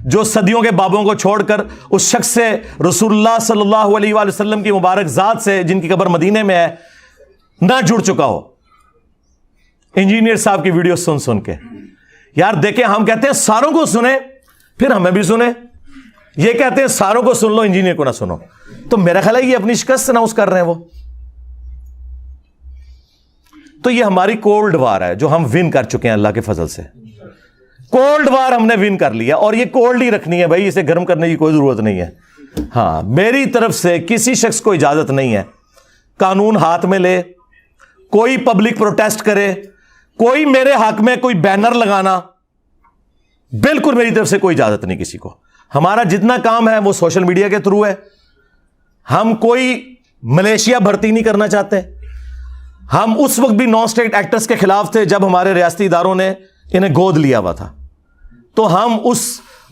جو صدیوں کے بابوں کو چھوڑ کر اس شخص سے, رسول اللہ صلی اللہ علیہ وآلہ وسلم کی مبارک ذات سے جن کی قبر مدینے میں ہے, نہ جڑ چکا ہو. انجینئر صاحب کی ویڈیو سن سن کے یار دیکھیں, ہم کہتے ہیں ساروں کو سنیں پھر ہمیں بھی سنیں, یہ کہتے ہیں ساروں کو سن لو انجینئر کو نہ سنو. تو میرا خیال ہے یہ اپنی شکست اناؤنس کر رہے ہیں وہ. تو یہ ہماری کولڈ وار ہے جو ہم ون کر چکے ہیں اللہ کے فضل سے. کولڈ وار ہم نے ون کر لیا اور یہ کولڈ ہی رکھنی ہے بھائی, اسے گرم کرنے کی کوئی ضرورت نہیں ہے. ہاں میری طرف سے کسی شخص کو اجازت نہیں ہے قانون ہاتھ میں لے, کوئی پبلک پروٹیسٹ کرے, کوئی میرے حق میں کوئی بینر لگانا, بالکل میری طرف سے کوئی اجازت نہیں کسی کو. ہمارا جتنا کام ہے وہ سوشل میڈیا کے تھرو ہے. ہم کوئی ملیشیا بھرتی نہیں کرنا چاہتے. ہم اس وقت بھی نان اسٹیٹ ایکٹرز کے خلاف تھے جب ہمارے ریاستی اداروں نے انہیں گود لیا ہوا تھا. تو ہم اس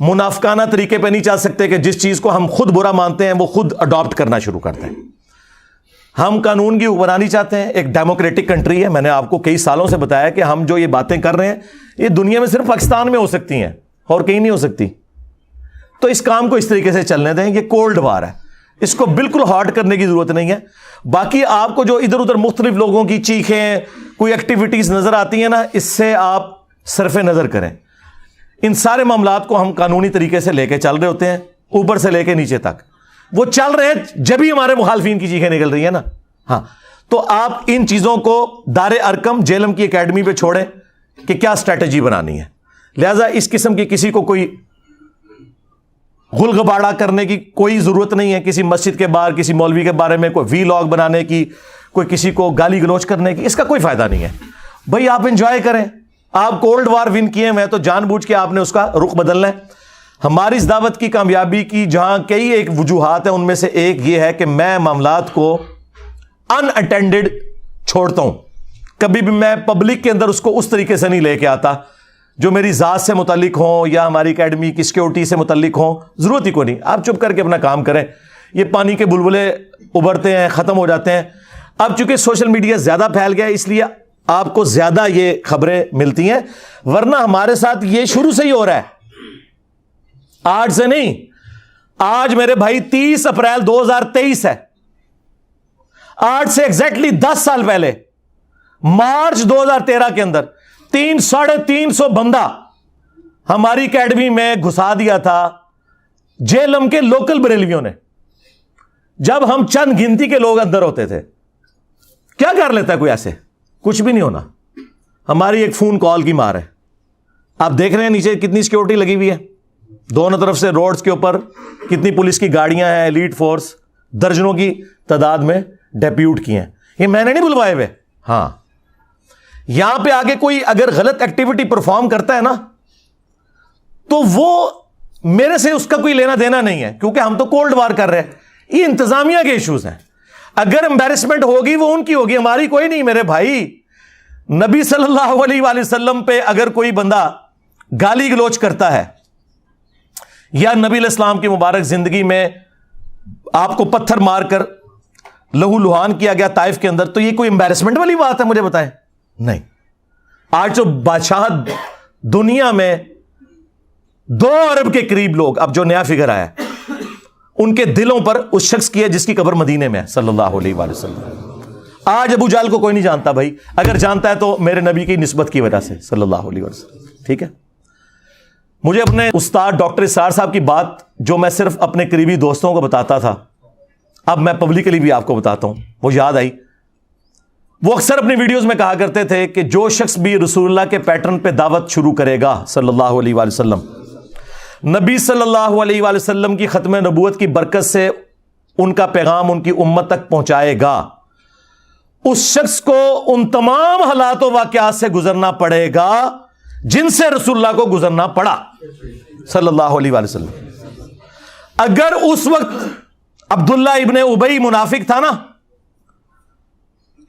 منافقانہ طریقے پہ نہیں چل سکتے کہ جس چیز کو ہم خود برا مانتے ہیں وہ خود اڈاپٹ کرنا شروع کرتے ہیں. ہم قانون کی حکمرانی چاہتے ہیں, ایک ڈیموکریٹک کنٹری ہے. میں نے آپ کو کئی سالوں سے بتایا کہ ہم جو یہ باتیں کر رہے ہیں یہ دنیا میں صرف پاکستان میں ہو سکتی ہیں اور کہیں نہیں ہو سکتی. تو اس کام کو اس طریقے سے چلنے دیں. یہ کولڈ وار ہے, اس کو بالکل ہارڈ کرنے کی ضرورت نہیں ہے. باقی آپ کو جو ادھر ادھر مختلف لوگوں کی چیخیں, کوئی ایکٹیویٹیز نظر آتی ہیں نا, اس سے آپ صرف نظر کریں. ان سارے معاملات کو ہم قانونی طریقے سے لے کے چل رہے ہوتے ہیں, اوپر سے لے کے نیچے تک. وہ چل رہے ہیں جب ہی ہمارے مخالفین کی چیخیں نکل رہی ہیں نا. ہاں تو آپ ان چیزوں کو دار ارکم جیلم کی اکیڈمی پہ چھوڑیں کہ کیا اسٹریٹجی بنانی ہے. لہذا اس قسم کی کسی کو کوئی غل غباڑہ کرنے کی کوئی ضرورت نہیں ہے. کسی مسجد کے باہر کسی مولوی کے بارے میں کوئی وی لاگ بنانے کی, کوئی کسی کو گالی گلوچ کرنے کی، اس کا کوئی فائدہ نہیں ہے بھائی. آپ انجوائے کریں. آپ کولڈ وار ون کیے ہوئے ہیں تو جان بوجھ کے آپ نے اس کا رخ بدلنا ہے. ہماری اس دعوت کی کامیابی کی جہاں کئی ایک وجوہات ہیں، ان میں سے ایک یہ ہے کہ میں معاملات کو ان اٹینڈڈ چھوڑتا ہوں. کبھی بھی میں پبلک کے اندر اس کو اس طریقے سے نہیں لے کے آتا جو میری ذات سے متعلق ہوں یا ہماری اکیڈمی کی سیکیورٹی سے متعلق ہوں. ضرورت ہی کوئی نہیں. آپ چپ کر کے اپنا کام کریں. یہ پانی کے بلبلے ابھرتے ہیں، ختم ہو جاتے ہیں. اب چونکہ سوشل میڈیا زیادہ پھیل گیا اس لیے آپ کو زیادہ یہ خبریں ملتی ہیں، ورنہ ہمارے ساتھ یہ شروع سے ہی ہو رہا ہے، آج سے نہیں. آج میرے بھائی 30 اپریل 2023 ہے. آج سے ایگزیکٹلی 10 سال پہلے مارچ 2013 کے اندر 350 بندہ ہماری اکیڈمی میں گھسا دیا تھا جیلم کے لوکل بریلویوں نے. جب ہم چند گنتی کے لوگ اندر ہوتے تھے، کیا کر لیتا ہے کوئی ایسے؟ کچھ بھی نہیں ہونا. ہماری ایک فون کال کی مار ہے. آپ دیکھ رہے ہیں نیچے کتنی سیکیورٹی لگی ہوئی ہے، دونوں طرف سے روڈز کے اوپر کتنی پولیس کی گاڑیاں ہیں، ایلیٹ فورس درجنوں کی تعداد میں ڈیپیوٹ کی ہیں. یہ میں نے نہیں بلوائے ہوئے. ہاں، یہاں پہ آگے کوئی اگر غلط ایکٹیویٹی پرفارم کرتا ہے نا تو وہ میرے سے اس کا کوئی لینا دینا نہیں ہے، کیونکہ ہم تو کولڈ وار کر رہے ہیں. یہ انتظامیہ کے ایشوز ہیں. اگر امبیرسمنٹ ہوگی وہ ان کی ہوگی، ہماری کوئی نہیں. میرے بھائی، نبی صلی اللہ علیہ وآلہ وسلم پہ اگر کوئی بندہ گالی گلوچ کرتا ہے یا نبی علیہ السلام کی مبارک زندگی میں آپ کو پتھر مار کر لہو لہان کیا گیا طائف کے اندر، تو یہ کوئی امبیرسمنٹ والی بات ہے؟ مجھے بتائیں. نہیں. آج تو بادشاہ دنیا میں 2 ارب کے قریب لوگ، اب جو نیا فگر آیا ہے، ان کے دلوں پر اس شخص کی ہے جس کی قبر مدینے میں ہے صلی اللہ علیہ وآلہ وسلم. آج ابو جہل کو کوئی نہیں جانتا بھائی، اگر جانتا ہے تو میرے نبی کی نسبت کی وجہ سے صلی اللہ علیہ وسلم. ٹھیک ہے. مجھے اپنے استاد ڈاکٹر اسرار صاحب کی بات جو میں صرف اپنے قریبی دوستوں کو بتاتا تھا، اب میں پبلکلی بھی آپ کو بتاتا ہوں، وہ یاد آئی. وہ اکثر اپنی ویڈیوز میں کہا کرتے تھے کہ جو شخص بھی رسول اللہ کے پیٹرن پہ دعوت شروع کرے گا صلی اللہ علیہ وآلہ وسلم، نبی صلی اللہ علیہ وآلہ وسلم کی ختم نبوت کی برکت سے ان کا پیغام ان کی امت تک پہنچائے گا، اس شخص کو ان تمام حالات و واقعات سے گزرنا پڑے گا جن سے رسول اللہ کو گزرنا پڑا صلی اللہ علیہ وآلہ وسلم. اگر اس وقت عبداللہ ابن ابی منافق تھا نا،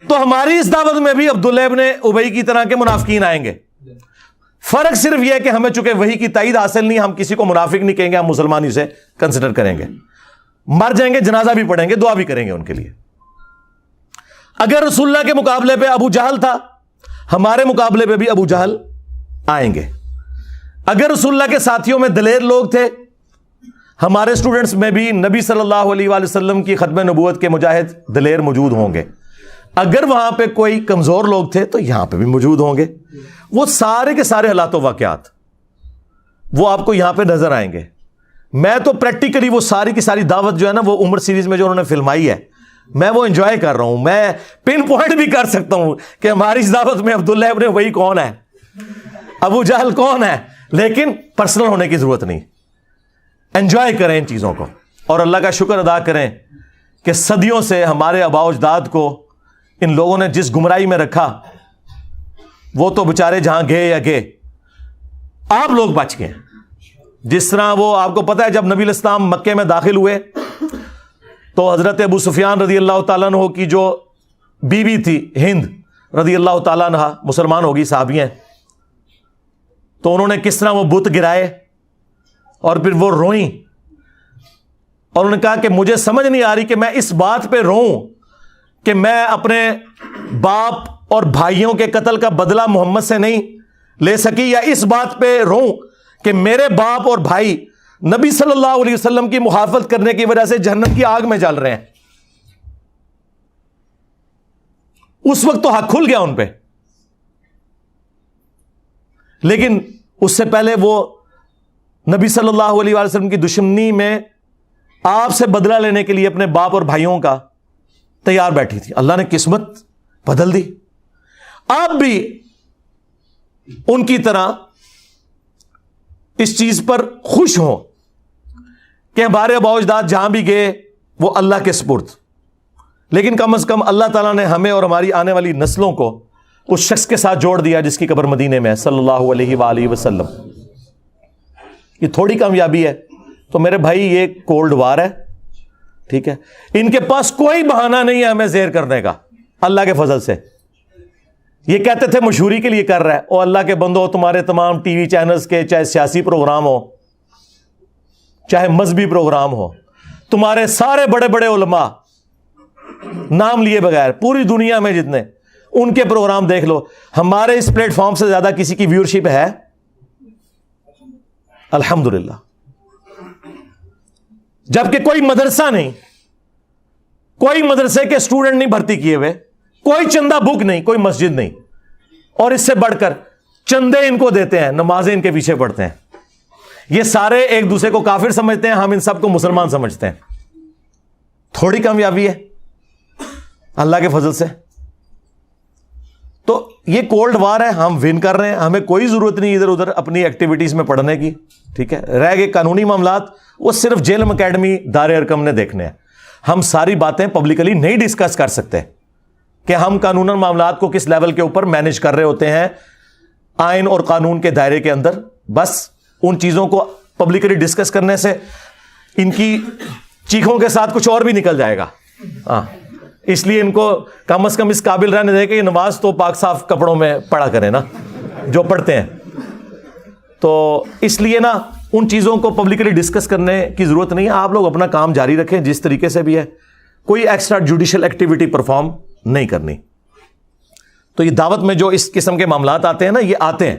تو ہماری اس دعوت میں بھی عبداللہ ابن ابی کی طرح کے منافقین آئیں گے. فرق صرف یہ ہے کہ ہمیں چونکہ وحی کی تائید حاصل نہیں، ہم کسی کو منافق نہیں کہیں گے، ہم مسلمان اسے کنسیڈر کریں گے. مر جائیں گے، جنازہ بھی پڑھیں گے، دعا بھی کریں گے ان کے لیے. اگر رسول اللہ کے مقابلے پہ ابو جہل تھا، ہمارے مقابلے پہ بھی ابو جہل آئیں گے. اگر رسول اللہ کے ساتھیوں میں دلیر لوگ تھے، ہمارے اسٹوڈنٹس میں بھی نبی صلی اللہ علیہ وآلہ وسلم کی ختم نبوت کے مجاہد دلیر موجود ہوں گے. اگر وہاں پہ کوئی کمزور لوگ تھے تو یہاں پہ بھی موجود ہوں گے. وہ سارے کے سارے حالات و واقعات وہ آپ کو یہاں پہ نظر آئیں گے. میں تو پریکٹیکلی وہ ساری کی ساری دعوت جو ہے نا، وہ عمر سیریز میں جو انہوں نے فلمائی ہے، میں وہ انجوائے کر رہا ہوں. میں پن پوائنٹ بھی کر سکتا ہوں کہ ہماری اس دعوت میں عبداللہ ابن ابی کون ہے، ابو جہل کون ہے، لیکن پرسنل ہونے کی ضرورت نہیں. انجوائے کریں ان چیزوں کو، اور اللہ کا شکر ادا کریں کہ صدیوں سے ہمارے آباء و اجداد کو ان لوگوں نے جس گمراہی میں رکھا، وہ تو بےچارے جہاں گئے یا گئے، آپ لوگ بچ گئے. جس طرح وہ آپ کو پتا ہے جب نبی علیہ السلام مکے میں داخل ہوئے تو حضرت ابو سفیان رضی اللہ تعالیٰ عنہ کی جو بیوی تھی ہند رضی اللہ تعالیٰ عنہ، مسلمان ہوگی، صحابی ہیں، تو انہوں نے کس طرح وہ بت گرائے اور پھر وہ روئیں، اور انہوں نے کہا کہ مجھے سمجھ نہیں آ رہی کہ میں اس بات پہ روؤں کہ میں اپنے باپ اور بھائیوں کے قتل کا بدلہ محمد سے نہیں لے سکی، یا اس بات پہ روؤں کہ میرے باپ اور بھائی نبی صلی اللہ علیہ وسلم کی مخالفت کرنے کی وجہ سے جہنم کی آگ میں جل رہے ہیں. اس وقت تو حق کھل گیا ان پہ، لیکن اس سے پہلے وہ نبی صلی اللہ علیہ وسلم کی دشمنی میں آپ سے بدلہ لینے کے لیے اپنے باپ اور بھائیوں کا تیار بیٹھی تھی. اللہ نے قسمت بدل دی. آپ بھی ان کی طرح اس چیز پر خوش ہوں کہ ہمارے آباء و اجداد جہاں بھی گئے وہ اللہ کے سپرد. لیکن کم از کم اللہ تعالیٰ نے ہمیں اور ہماری آنے والی نسلوں کو اس شخص کے ساتھ جوڑ دیا جس کی قبر مدینے میں ہے صلی اللہ علیہ وآلہ وسلم. یہ تھوڑی کامیابی ہے. تو میرے بھائی یہ کولڈ وار ہے, ٹھیک ہے. ان کے پاس کوئی بہانہ نہیں ہے ہمیں زہر کرنے کا اللہ کے فضل سے. یہ کہتے تھے مشہوری کے لیے کر رہا ہے. او اللہ کے بندو, تمہارے تمام ٹی وی چینلز کے چاہے سیاسی پروگرام ہو چاہے مذہبی پروگرام ہو, تمہارے سارے بڑے بڑے علماء نام لیے بغیر پوری دنیا میں جتنے, ان کے پروگرام دیکھ لو, ہمارے اس پلیٹ فارم سے زیادہ کسی کی ویورشپ ہے؟ الحمدللہ. جبکہ کوئی مدرسہ نہیں, کوئی مدرسے کے اسٹوڈنٹ نہیں بھرتی کیے ہوئے, کوئی چندہ بک نہیں, کوئی مسجد نہیں, اور اس سے بڑھ کر چندے ان کو دیتے ہیں, نمازیں ان کے پیچھے پڑھتے ہیں. یہ سارے ایک دوسرے کو کافر سمجھتے ہیں, ہم ان سب کو مسلمان سمجھتے ہیں. تھوڑی کامیابی ہے اللہ کے فضل سے. تو یہ کولڈ وار ہے, ہم ون کر رہے ہیں, ہمیں کوئی ضرورت نہیں ادھر ادھر اپنی ایکٹیویٹیز میں پڑھنے کی, ٹھیک ہے. رہ گئے قانونی معاملات, وہ صرف جیلم اکیڈمی دار ارکم نے دیکھنے ہیں. ہم ساری باتیں پبلکلی نہیں ڈسکس کر سکتے کہ ہم قانون معاملات کو کس لیول کے اوپر مینج کر رہے ہوتے ہیں آئین اور قانون کے دائرے کے اندر. بس ان چیزوں کو پبلکلی ڈسکس کرنے سے ان کی چیخوں کے ساتھ کچھ اور بھی نکل جائے گا. اس لیے ان کو کم از کم اس قابل رہنے دے کہ یہ نماز تو پاک صاف کپڑوں میں پڑھا کریں نا جو پڑھتے ہیں. تو اس لیے نا ان چیزوں کو پبلکلی ڈسکس کرنے کی ضرورت نہیں ہے. آپ لوگ اپنا کام جاری رکھیں جس طریقے سے بھی ہے, کوئی ایکسٹرا جوڈیشل ایکٹیویٹی پرفارم نہیں کرنی. تو یہ دعوت میں جو اس قسم کے معاملات آتے ہیں نا, یہ آتے ہیں.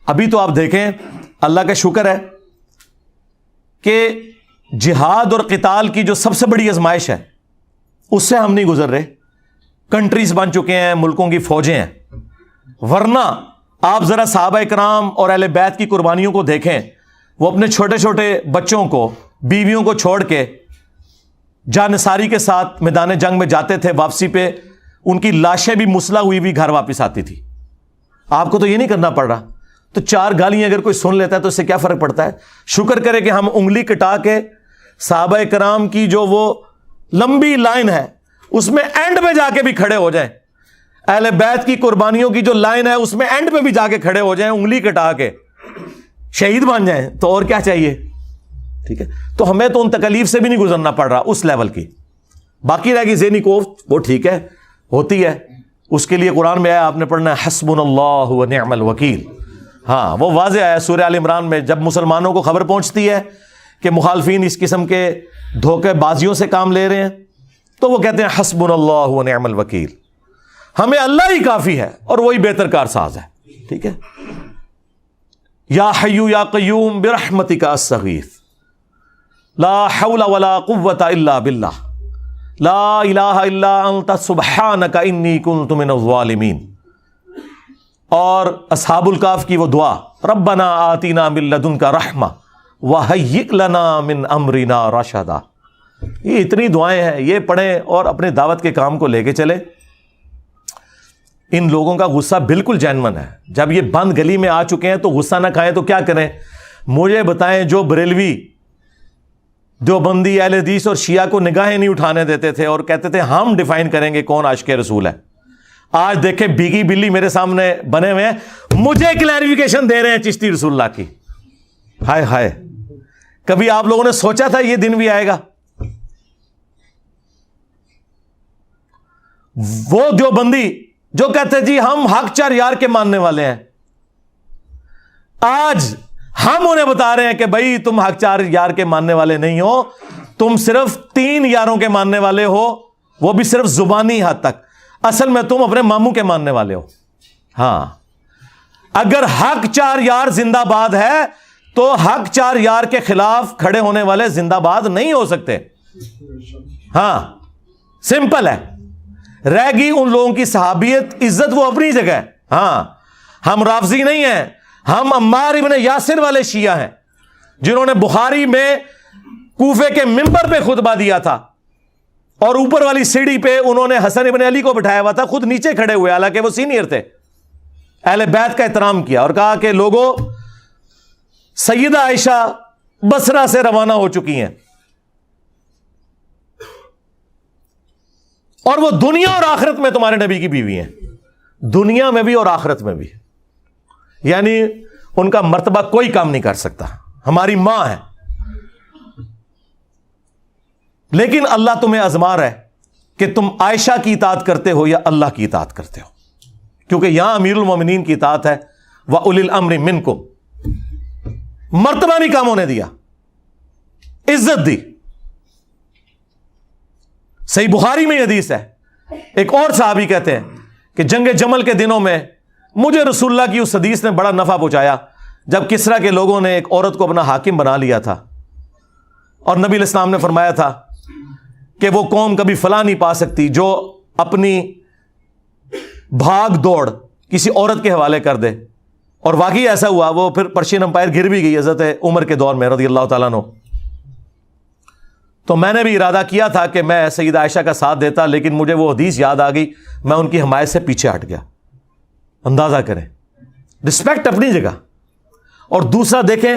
ابھی تو آپ دیکھیں, اللہ کا شکر ہے کہ جہاد اور قتال کی جو سب سے بڑی آزمائش ہے اس سے ہم نہیں گزر رہے. کنٹریز بن چکے ہیں, ملکوں کی فوجیں ہیں. ورنہ آپ ذرا صحابہ کرام اور اہل بیت کی قربانیوں کو دیکھیں. وہ اپنے چھوٹے چھوٹے بچوں کو, بیویوں کو چھوڑ کے جانثاری کے ساتھ میدان جنگ میں جاتے تھے. واپسی پہ ان کی لاشیں بھی مسلح ہوئی بھی گھر واپس آتی تھی. آپ کو تو یہ نہیں کرنا پڑ رہا. تو 4 گالیاں اگر کوئی سن لیتا ہے تو اس سے کیا فرق پڑتا ہے؟ شکر کرے کہ ہم انگلی کٹا کے صحابہ کرام کی جو وہ لمبی لائن ہے اس میں اینڈ پہ جا کے بھی کھڑے ہو جائیں. اہل بیت کی قربانیوں کی جو لائن ہے اس میں اینڈ پہ بھی جا کے کھڑے ہو جائیں, انگلی کٹا کے شہید بن جائیں. تو اور کیا چاہیے؟ ٹھیک ہے. تو ہمیں تو ان تکلیف سے بھی نہیں گزرنا پڑ رہا اس لیول کی. باقی رہ گئی ذہنی کوفت, وہ ٹھیک ہے, ہوتی ہے. اس کے لیے قرآن میں آیا, آپ نے پڑھنا ہے حسبنا اللہ و نعم الوکیل. ہاں وہ واضح آیا سورہ آل عمران میں. جب مسلمانوں کو خبر پہنچتی ہے کہ مخالفین اس قسم کے دھوکے بازیوں سے کام لے رہے ہیں تو وہ کہتے ہیں حسبنا اللہ و نعم الوکیل, ہمیں اللہ ہی کافی ہے اور وہی بہتر کار ساز ہے. ٹھیک ہے. یا حی یا قیوم برحمتک استغیث لا حول ولا قوۃ الا باللہ لا الہ الا انت سبحانک انی کنت من الظالمین. اور اصحاب الکہف کی وہ دعا, ربنا آتینا من لدنک رحمہ وہیئ لنا من امرنا رشدا. یہ اتنی دعائیں ہیں, یہ پڑھیں اور اپنے دعوت کے کام کو لے کے چلیں. ان لوگوں کا غصہ بالکل جینون ہے. جب یہ بند گلی میں آ چکے ہیں تو غصہ نہ کھائیں تو کیا کریں؟ مجھے بتائیں, جو بریلوی دیوبندی اہل حدیث اور شیعہ کو نگاہیں نہیں اٹھانے دیتے تھے اور کہتے تھے ہم ڈیفائن کریں گے کون عاشق رسول ہے, آج دیکھیں بھیگی بلی میرے سامنے بنے ہوئے ہیں, مجھے کلیریفیکیشن دے رہے ہیں چشتی رسول اللہ کی. ہائے ہائے, کبھی آپ لوگوں نے سوچا تھا یہ دن بھی آئے گا؟ وہ دیوبندی جو کہتے جی ہم حق 4 یار کے ماننے والے ہیں, آج ہم انہیں بتا رہے ہیں کہ بھائی تم حق 4 یار کے ماننے والے نہیں ہو, تم صرف 3 یاروں کے ماننے والے ہو, وہ بھی صرف زبانی حد تک. اصل میں تم اپنے ماموں کے ماننے والے ہو. ہاں, اگر حق 4 یار زندہ باد ہے تو حق 4 یار کے خلاف کھڑے ہونے والے زندہ باد نہیں ہو سکتے. ہاں سمپل ہے. رہ گئی ان لوگوں کی صحابیت, عزت وہ اپنی جگہ ہے. ہاں ہم رافضی نہیں ہیں, ہم عمار ابن یاسر والے شیعہ ہیں جنہوں نے بخاری میں کوفے کے منبر پہ خطبہ دیا تھا اور اوپر والی سیڑھی پہ انہوں نے حسن ابن علی کو بٹھایا ہوا تھا, خود نیچے کھڑے ہوئے حالانکہ وہ سینئر تھے. اہل بیت کا احترام کیا اور کہا کہ لوگوں, سیدہ عائشہ بصرہ سے روانہ ہو چکی ہیں, اور وہ دنیا اور آخرت میں تمہارے نبی کی بیوی ہیں, دنیا میں بھی اور آخرت میں بھی. یعنی ان کا مرتبہ کوئی کام نہیں کر سکتا, ہماری ماں ہے. لیکن اللہ تمہیں آزما رہا ہے کہ تم عائشہ کی اطاعت کرتے ہو یا اللہ کی اطاعت کرتے ہو, کیونکہ یہاں امیر المومنین کی اطاعت ہے. وَأُولِي الْأَمْرِ مِنْكُمْ, مرتبہ نہیں کام ہونے دیا, عزت دی. صحیح بخاری میں حدیث ہے, ایک اور صحابی کہتے ہیں کہ جنگ جمل کے دنوں میں مجھے رسول اللہ کی اس حدیث نے بڑا نفع پہنچایا جب کسریٰ کے لوگوں نے ایک عورت کو اپنا حاکم بنا لیا تھا, اور نبی علیہ السلام نے فرمایا تھا کہ وہ قوم کبھی فلاح نہیں پا سکتی جو اپنی بھاگ دوڑ کسی عورت کے حوالے کر دے. اور واقعی ایسا ہوا, وہ پھر پرشین امپائر گر بھی گئی حضرت عمر کے دور میں رضی اللہ تعالیٰ عنہ. تو میں نے بھی ارادہ کیا تھا کہ میں سیدہ عائشہ کا ساتھ دیتا, لیکن مجھے وہ حدیث یاد آ گئی, میں ان کی حمایت سے پیچھے ہٹ گیا. اندازہ کریں, رسپیکٹ اپنی جگہ. اور دوسرا دیکھیں,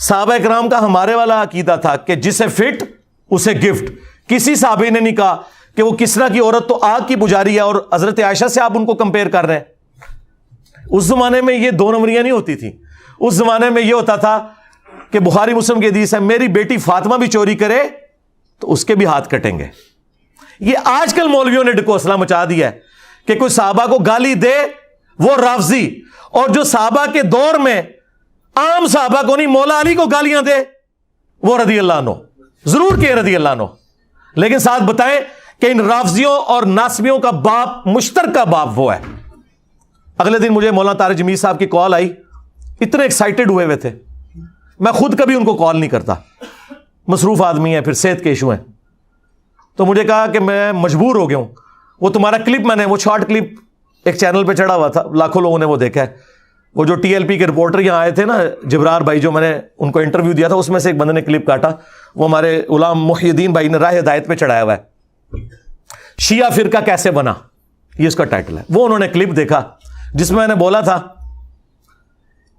صحابہ کرام کا ہمارے والا عقیدہ تھا کہ جسے فٹ اسے گفٹ. کسی صحابی نے نہیں کہا کہ وہ کسریٰ کی عورت تو آگ کی پجاری ہے اور حضرت عائشہ سے آپ ان کو کمپیئر کر رہے ہیں. اس زمانے میں یہ دو نمبریاں نہیں ہوتی تھیں. اس زمانے میں یہ ہوتا تھا کہ بخاری مسلم کی حدیث ہے, میری بیٹی فاطمہ بھی چوری کرے تو اس کے بھی ہاتھ کٹیں گے. یہ آج کل مولویوں نے ڈکوسلا مچا دیا ہے کہ کوئی صحابہ کو گالی دے وہ رافضی, اور جو صحابہ کے دور میں عام صحابہ کو نہیں مولا علی کو گالیاں دے وہ رضی اللہ عنہ. ضرور کہ رضی اللہ عنہ, لیکن ساتھ بتائیں کہ ان رافضیوں اور ناسبیوں کا باپ, مشترکہ باپ وہ ہے. اگلے دن مجھے مولانا طارق جمیل صاحب کی کال آئی, اتنے ایکسائٹڈ ہوئے تھے. میں خود کبھی ان کو کال نہیں کرتا, مصروف آدمی ہے, پھر صحت کے ایشو ہیں. تو مجھے کہا کہ میں مجبور ہو گیا ہوں, وہ تمہارا کلپ میں نے, وہ شارٹ کلپ ایک چینل پہ چڑھا ہوا تھا, لاکھوں لوگوں نے وہ دیکھا ہے. وہ جو ٹی ایل پی کے رپورٹر یہاں آئے تھے نا, جبرار بھائی, جو میں نے ان کو انٹرویو دیا تھا, اس میں سے ایک بندے نے کلپ کاٹا, وہ ہمارے غلام محی الدین بھائی نے راہ ہدایت پہ چڑھایا ہوا ہے, شیعہ فرقہ کیسے بنا, یہ اس کا ٹائٹل ہے. وہ انہوں نے کلپ دیکھا جس میں نے بولا تھا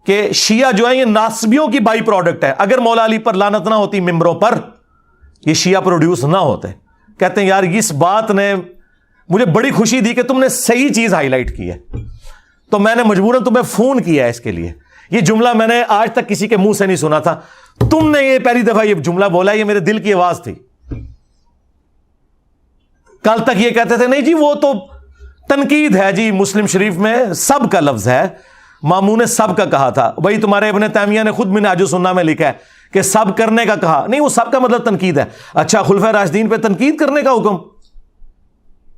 کہ شیعہ جو ہے یہ ناسبیوں کی بائی پروڈکٹ ہے. اگر مولا علی پر لعنت نہ ہوتی ممبروں پر, یہ شیعہ پروڈیوس نہ ہوتے. کہتے ہیں یار اس بات نے مجھے بڑی خوشی دی کہ تم نے صحیح چیز ہائی لائٹ کی ہے, تو میں نے مجبوراً تمہیں فون کیا ہے اس کے لیے. یہ جملہ میں نے آج تک کسی کے منہ سے نہیں سنا تھا, تم نے یہ پہلی دفعہ یہ جملہ بولا, یہ میرے دل کی آواز تھی. کل تک یہ کہتے تھے نہیں جی وہ تو تنقید ہے جی, مسلم شریف میں سب کا لفظ ہے, ماموں نے سب کا کہا تھا. بھائی تمہارے ابن تیمیہ نے خود منہاج السنہ میں لکھا ہے کہ سب کرنے کا کہا, نہیں وہ سب کا مطلب تنقید ہے. اچھا خلفائے راشدین پہ تنقید کرنے کا حکم,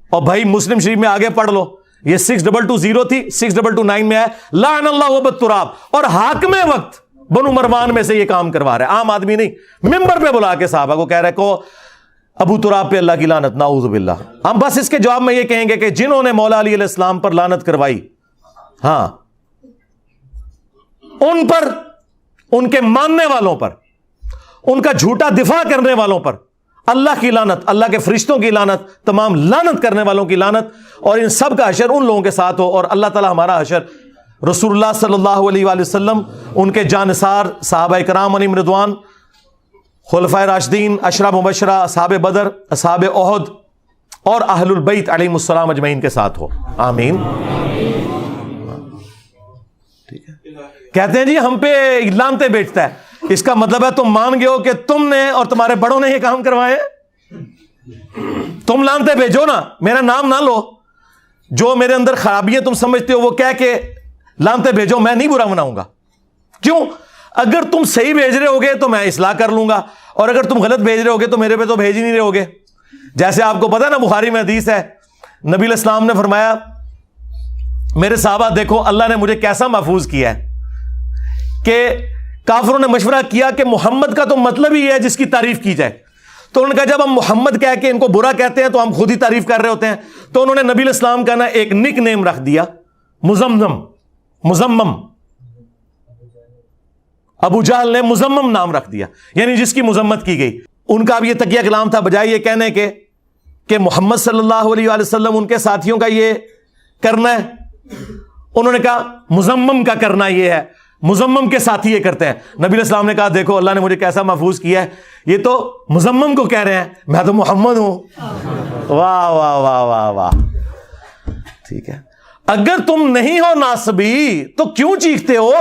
اور بھائی مسلم شریف میں آگے پڑھ لو, یہ 6220 تھی, 6229 میں ہے لعن اللہ وبت تراب, اور حاکم وقت بنو مروان میں سے یہ کام کروا رہا ہے, عام آدمی نہیں. ممبر پہ بلا کے صحابہ کو کہہ رہے کو ابو تراب پہ اللہ کی لعنت, نعوذ باللہ. ہم بس اس کے جواب میں یہ کہیں گے کہ جنہوں نے مولا علی علیہ السلام پر لعنت کروائی, ہاں ان پر, ان کے ماننے والوں پر, ان کا جھوٹا دفاع کرنے والوں پر اللہ کی لعنت, اللہ کے فرشتوں کی لعنت, تمام لعنت کرنے والوں کی لعنت, اور ان سب کا حشر ان لوگوں کے ساتھ ہو. اور اللہ تعالی ہمارا حشر رسول اللہ صلی اللہ علیہ وآلہ وسلم, ان کے جانثار صحابہ کرام علیہم رضوان, خلفائے راشدین, عشرہ مبشرہ, اصحاب بدر, اصحاب احد, اور اہل البیت علیہم السلام اجمعین کے ساتھ ہو. آمین. ٹھیک ہے. کہتے ہیں جی ہم پہ لانتے بیچتا ہے, اس کا مطلب ہے تم مان گئے ہو کہ تم نے اور تمہارے بڑوں نے یہ کام کروائے. تم لانتے بھیجو نا, میرا نام نہ لو. جو میرے اندر خرابیاں تم سمجھتے ہو وہ کہہ کے لانتے بھیجو, میں نہیں برا مناؤں گا. کیوں؟ اگر تم صحیح بھیج رہے ہوگے تو میں اصلاح کر لوں گا, اور اگر تم غلط بھیج رہے ہوگے تو میرے پہ تو بھیج ہی نہیں رہے ہوگے. جیسے آپ کو پتا نا بخاری میں حدیث ہے, نبی علیہ السلام نے فرمایا میرے صحابہ دیکھو اللہ نے مجھے کیسا محفوظ کیا ہے کہ کافروں نے مشورہ کیا کہ محمد کا تو مطلب ہی ہے جس کی تعریف کی جائے. تو انہوں نے کہا جب ہم محمد کہہ کے ان کو برا کہتے ہیں تو ہم خود ہی تعریف کر رہے ہوتے ہیں. تو انہوں نے نبی علیہ السلام کا نا ایک نک نیم رکھ دیا, مزمم. ابو جہل نے مزمم نام رکھ دیا, یعنی جس کی مذمت کی گئی. ان کا اب یہ تقیہ کلام تھا, بجائے یہ کہنے کے کہ محمد صلی اللہ علیہ وآلہ وسلم ان کے ساتھیوں کا یہ کرنا ہے, انہوں نے کہا مزمم کا کرنا یہ ہے. مزمم کے ساتھی یہ کرتے ہیں. نبی علیہ السلام نے کہا دیکھو اللہ نے مجھے کیسا محفوظ کیا ہے, یہ تو مزمم کو کہہ رہے ہیں میں تو محمد ہوں. واہ واہ واہ واہ واہ. ٹھیک ہے, اگر تم نہیں ہو ناصبی تو کیوں چیختے ہو؟